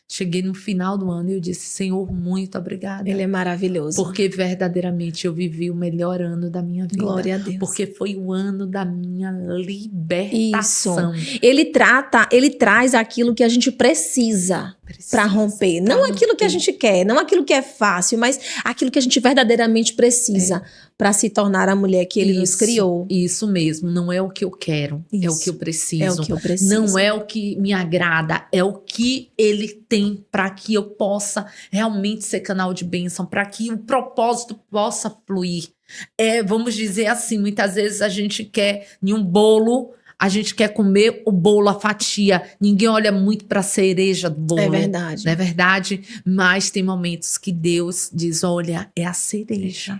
cheguei no final do ano e eu disse, Senhor, muito obrigada. Ele é maravilhoso. Porque verdadeiramente eu vivi o melhor ano da minha vida. Glória a Deus. Porque foi o ano da minha libertação. Isso. Ele traz aquilo que a gente precisa para romper. Não aquilo que a gente quer, não aquilo que é fácil, mas aquilo que a gente verdadeiramente precisa para se tornar a mulher que ele nos criou. Isso mesmo. Não é o que eu quero, é o que eu preciso. É o que eu preciso. Não é o que me agrada, é o que ele tem para que eu possa realmente ser canal de bênção, para que o propósito possa fluir. Vamos dizer assim, muitas vezes a gente quer em um bolo, a gente quer comer o bolo, a fatia. Ninguém olha muito para a cereja do bolo. É verdade. Não é verdade? Mas tem momentos que Deus diz, olha, é a cereja.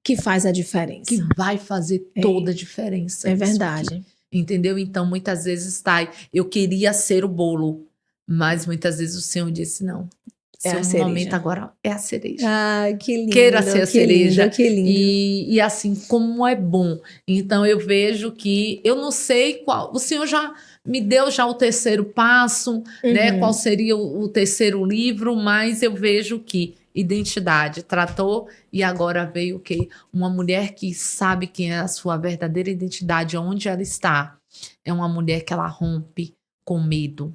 Que faz a diferença. Que vai fazer toda a diferença. É verdade. Aqui, entendeu? Então, muitas vezes, Thay, eu queria ser o bolo, mas muitas vezes o Senhor disse, não. Seu momento agora é a cereja. Ai, que lindo. Queira ser a cereja. Que lindo. E assim, como é bom. Então, eu vejo que, eu não sei qual, o Senhor já me deu já o terceiro passo, né? Qual seria o terceiro livro, mas eu vejo que identidade tratou e agora veio o quê? Uma mulher que sabe quem é a sua verdadeira identidade, onde ela está. É uma mulher que ela rompe com medo,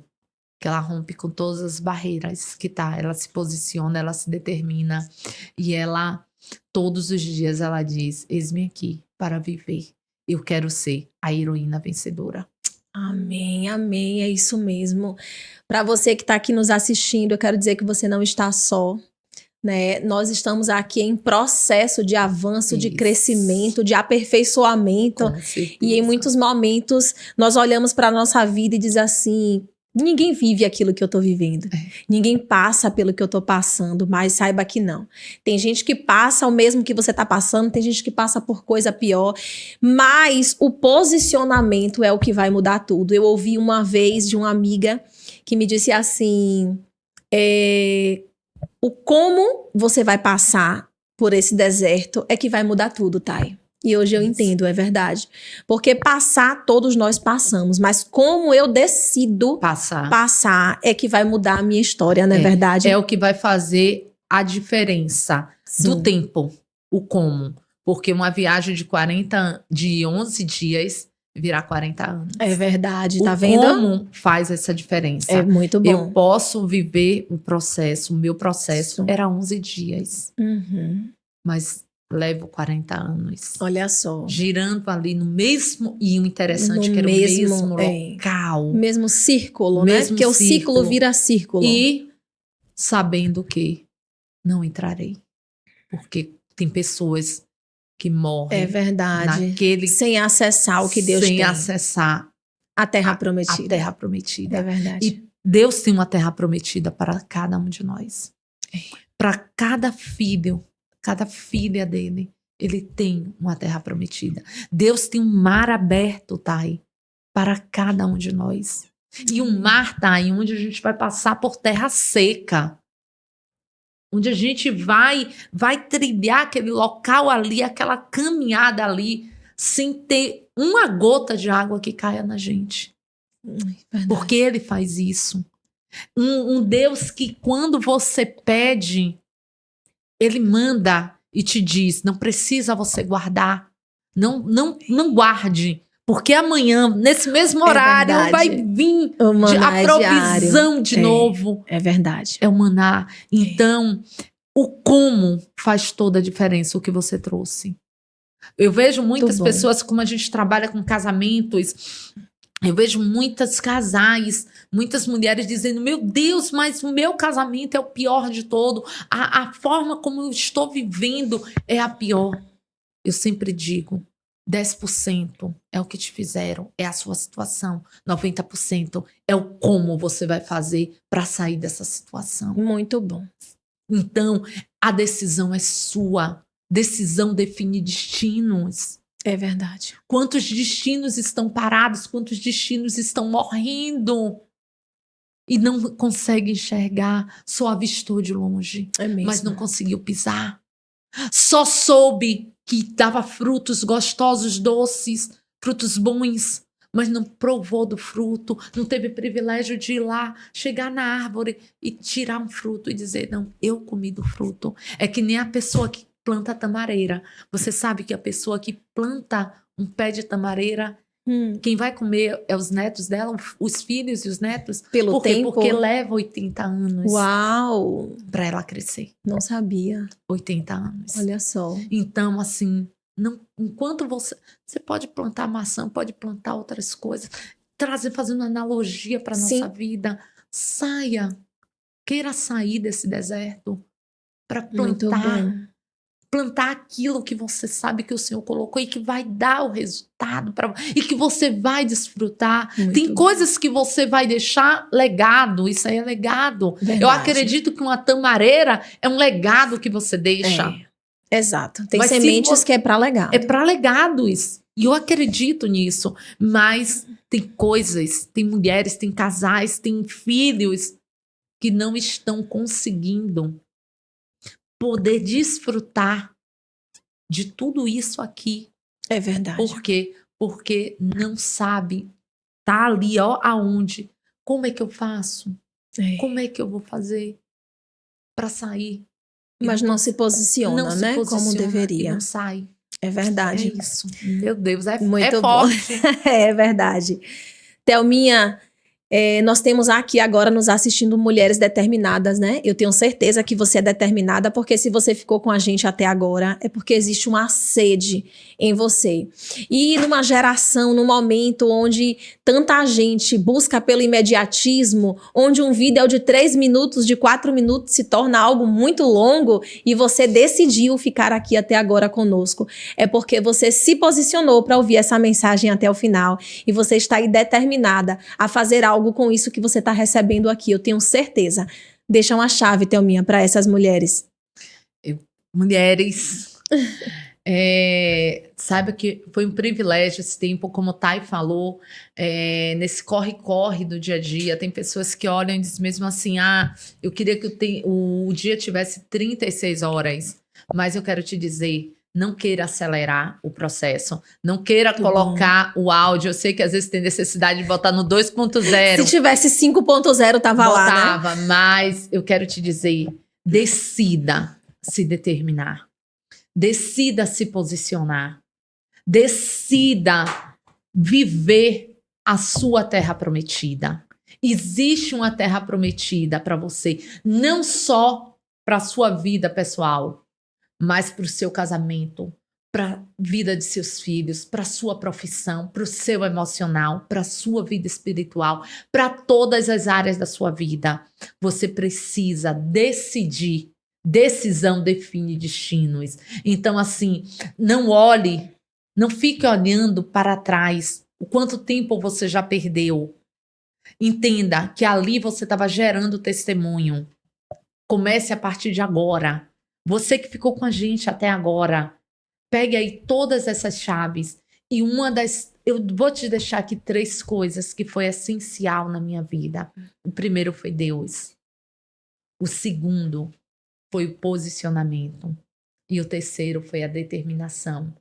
que ela rompe com todas as barreiras que tá. Ela se posiciona, ela se determina e ela, todos os dias ela diz, eis-me aqui para viver. Eu quero ser a heroína vencedora. Amém, amém, é isso mesmo. Para você que está aqui nos assistindo, eu quero dizer que você não está só, né? Nós estamos aqui em processo de avanço, de Isso. crescimento, de aperfeiçoamento. Com certeza. E em muitos momentos nós olhamos para a nossa vida e diz assim: ninguém vive aquilo que eu tô vivendo. Ninguém passa pelo que eu tô passando, mas saiba que não. Tem gente que passa o mesmo que você tá passando, tem gente que passa por coisa pior, mas o posicionamento é o que vai mudar tudo. Eu ouvi uma vez de uma amiga que me disse assim: o como você vai passar por esse deserto é que vai mudar tudo, Thay. E hoje eu entendo, é verdade. Porque passar, todos nós passamos. Mas como eu decido passar é que vai mudar a minha história, não é verdade? É o que vai fazer a diferença. Sim. Do tempo. O como. Porque uma viagem de 11 dias virar 40 anos. É verdade, tá vendo? Como faz essa diferença. É muito bom. Eu posso viver o meu processo Sim. era 11 dias. Uhum. Mas levo 40 anos. Olha só. Girando ali no mesmo... E o interessante No que era mesmo, o mesmo local. Mesmo círculo, né? Porque o círculo vira círculo. E sabendo que não entrarei. Porque tem pessoas que morrem. É verdade. Sem acessar o que Deus tem. Sem acessar a terra prometida. A terra prometida. É verdade. E Deus tem uma terra prometida para cada um de nós. Para cada filho, cada filha dele, ele tem uma terra prometida. Deus tem um mar aberto, Thay, para cada um de nós. E um mar, Thay, onde a gente vai passar por terra seca. Onde a gente vai trilhar aquele local ali, aquela caminhada ali, sem ter uma gota de água que caia na gente. Verdade. Porque ele faz isso. Um Deus que quando você pede, ele manda e te diz, não precisa você guardar. Não guarde. Porque amanhã, nesse mesmo horário, vai vir a provisão de novo. É verdade. É o maná. Então, o como faz toda a diferença, o que você trouxe. Eu vejo muitas pessoas, como a gente trabalha com casamentos, eu vejo muitos casais, muitas mulheres dizendo, meu Deus, mas o meu casamento é o pior de todo. A forma como eu estou vivendo é a pior. Eu sempre digo, 10% é o que te fizeram, é a sua situação. 90% é o como você vai fazer para sair dessa situação. Muito bom. Então, a decisão é sua. Decisão define destinos. É verdade. Quantos destinos estão parados, quantos destinos estão morrendo e não consegue enxergar, só avistou de longe, mas não conseguiu pisar. Só soube que dava frutos gostosos, doces, frutos bons, mas não provou do fruto, não teve privilégio de ir lá, chegar na árvore e tirar um fruto e dizer, não, eu comi do fruto. É que nem a pessoa que planta tamareira. Você sabe que a pessoa que planta um pé de tamareira, quem vai comer é os netos dela, os filhos e os netos. Pelo tempo? Porque leva 80 anos. Uau! Para ela crescer. Não sabia. 80 anos. Olha só. Então, assim, enquanto você pode plantar maçã, pode plantar outras coisas, fazendo analogia para nossa vida, queira sair desse deserto para plantar aquilo que você sabe que o Senhor colocou e que vai dar o resultado e que você vai desfrutar. Tem coisas que você vai deixar legado, isso aí é legado. Verdade. Eu acredito que uma tamareira é um legado que você deixa. Exato. Tem sementes que é para legado. É para legados. E eu acredito nisso. Mas tem coisas, tem mulheres, tem casais, tem filhos que não estão conseguindo poder desfrutar de tudo isso aqui. É verdade. Por quê? Porque não sabe, tá ali, ó, aonde. Como é que eu faço? Como é que eu vou fazer para sair? Mas não se posiciona, né? Como deveria. Não sai. É verdade. É isso. Meu Deus, muito forte. É verdade. Thelminha, Nós temos aqui agora nos assistindo mulheres determinadas, né? Eu tenho certeza que você é determinada, porque se você ficou com a gente até agora, é porque existe uma sede em você. E numa geração, num momento onde tanta gente busca pelo imediatismo, onde um vídeo de 3 minutos, de 4 minutos se torna algo muito longo, e você decidiu ficar aqui até agora conosco, é porque você se posicionou para ouvir essa mensagem até o final, e você está aí determinada a fazer algo com isso que você está recebendo aqui, eu tenho certeza. Deixa uma chave, Thelminha, para essas mulheres. Mulheres, sabe que foi um privilégio esse tempo, como o Thay falou, nesse corre-corre do dia a dia. Tem pessoas que olham e dizem mesmo assim, eu queria que o dia tivesse 36 horas, mas eu quero te dizer, não queira acelerar o processo. Não queira colocar o áudio. Eu sei que às vezes tem necessidade de botar no 2.0. Se tivesse 5.0, tava lá, né? Botava, mas eu quero te dizer, decida se determinar. Decida se posicionar. Decida viver a sua terra prometida. Existe uma terra prometida para você, não só para a sua vida pessoal, mas para o seu casamento, para a vida de seus filhos, para a sua profissão, para o seu emocional, para a sua vida espiritual, para todas as áreas da sua vida. Você precisa decidir. Decisão define destinos. Então, assim, não olhe, não fique olhando para trás. O quanto tempo você já perdeu. Entenda que ali você estava gerando testemunho. Comece a partir de agora. Você que ficou com a gente até agora, pegue aí todas essas chaves e eu vou te deixar aqui 3 coisas que foi essencial na minha vida. O primeiro foi Deus. O segundo foi o posicionamento. E o terceiro foi a determinação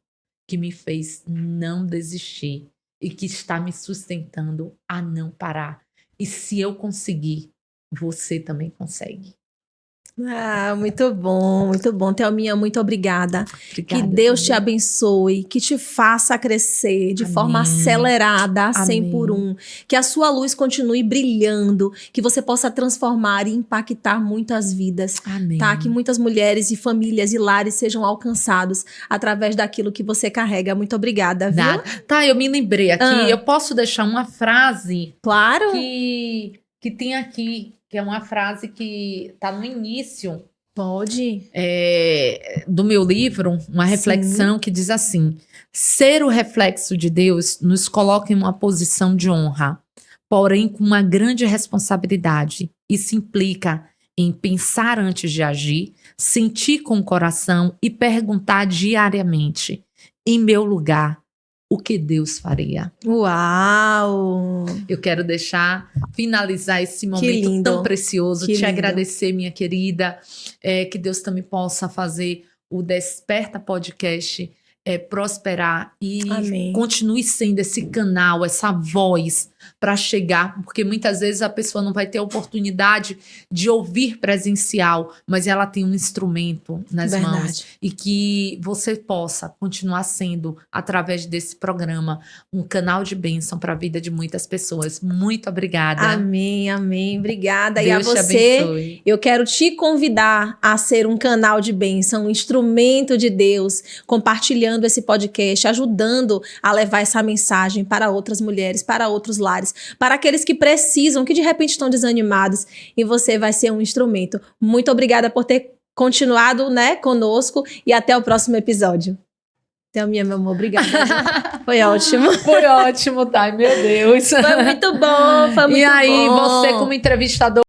que me fez não desistir e que está me sustentando a não parar. E se eu conseguir, você também consegue. Muito bom, muito bom. Thelminha, muito obrigada. Obrigada. Que Deus te abençoe, que te faça crescer de forma acelerada, 100 por 1. Que a sua luz continue brilhando, que você possa transformar e impactar muitas vidas. Amém. Tá? Que muitas mulheres e famílias e lares sejam alcançados através daquilo que você carrega. Muito obrigada, viu? Nada. Tá, eu me lembrei aqui, eu posso deixar uma frase. Claro. Que tem aqui, que é uma frase que está no início. Pode. Do meu livro, uma reflexão que diz assim: ser o reflexo de Deus nos coloca em uma posição de honra, porém com uma grande responsabilidade. Isso implica em pensar antes de agir, sentir com o coração e perguntar diariamente: em meu lugar, o que Deus faria? Uau! Eu quero finalizar esse momento tão precioso, te agradecer, minha querida, que Deus também possa fazer o Desperta Podcast prosperar e continue sendo esse canal, essa voz para chegar, porque muitas vezes a pessoa não vai ter a oportunidade de ouvir presencial, mas ela tem um instrumento nas mãos e que você possa continuar sendo, através desse programa, um canal de bênção para a vida de muitas pessoas. Muito obrigada. Amém, amém. Obrigada. Deus e a você, te abençoe. Eu quero te convidar a ser um canal de bênção, um instrumento de Deus, compartilhando esse podcast, ajudando a levar essa mensagem para outras mulheres, para outros lares, para aqueles que precisam, que de repente estão desanimados, e você vai ser um instrumento. Muito obrigada por ter continuado, conosco, e até o próximo episódio. Thelminha, meu amor, obrigada. Foi ótimo. Foi ótimo, tá? Meu Deus. Foi muito bom, foi muito bom. E aí, você como entrevistador,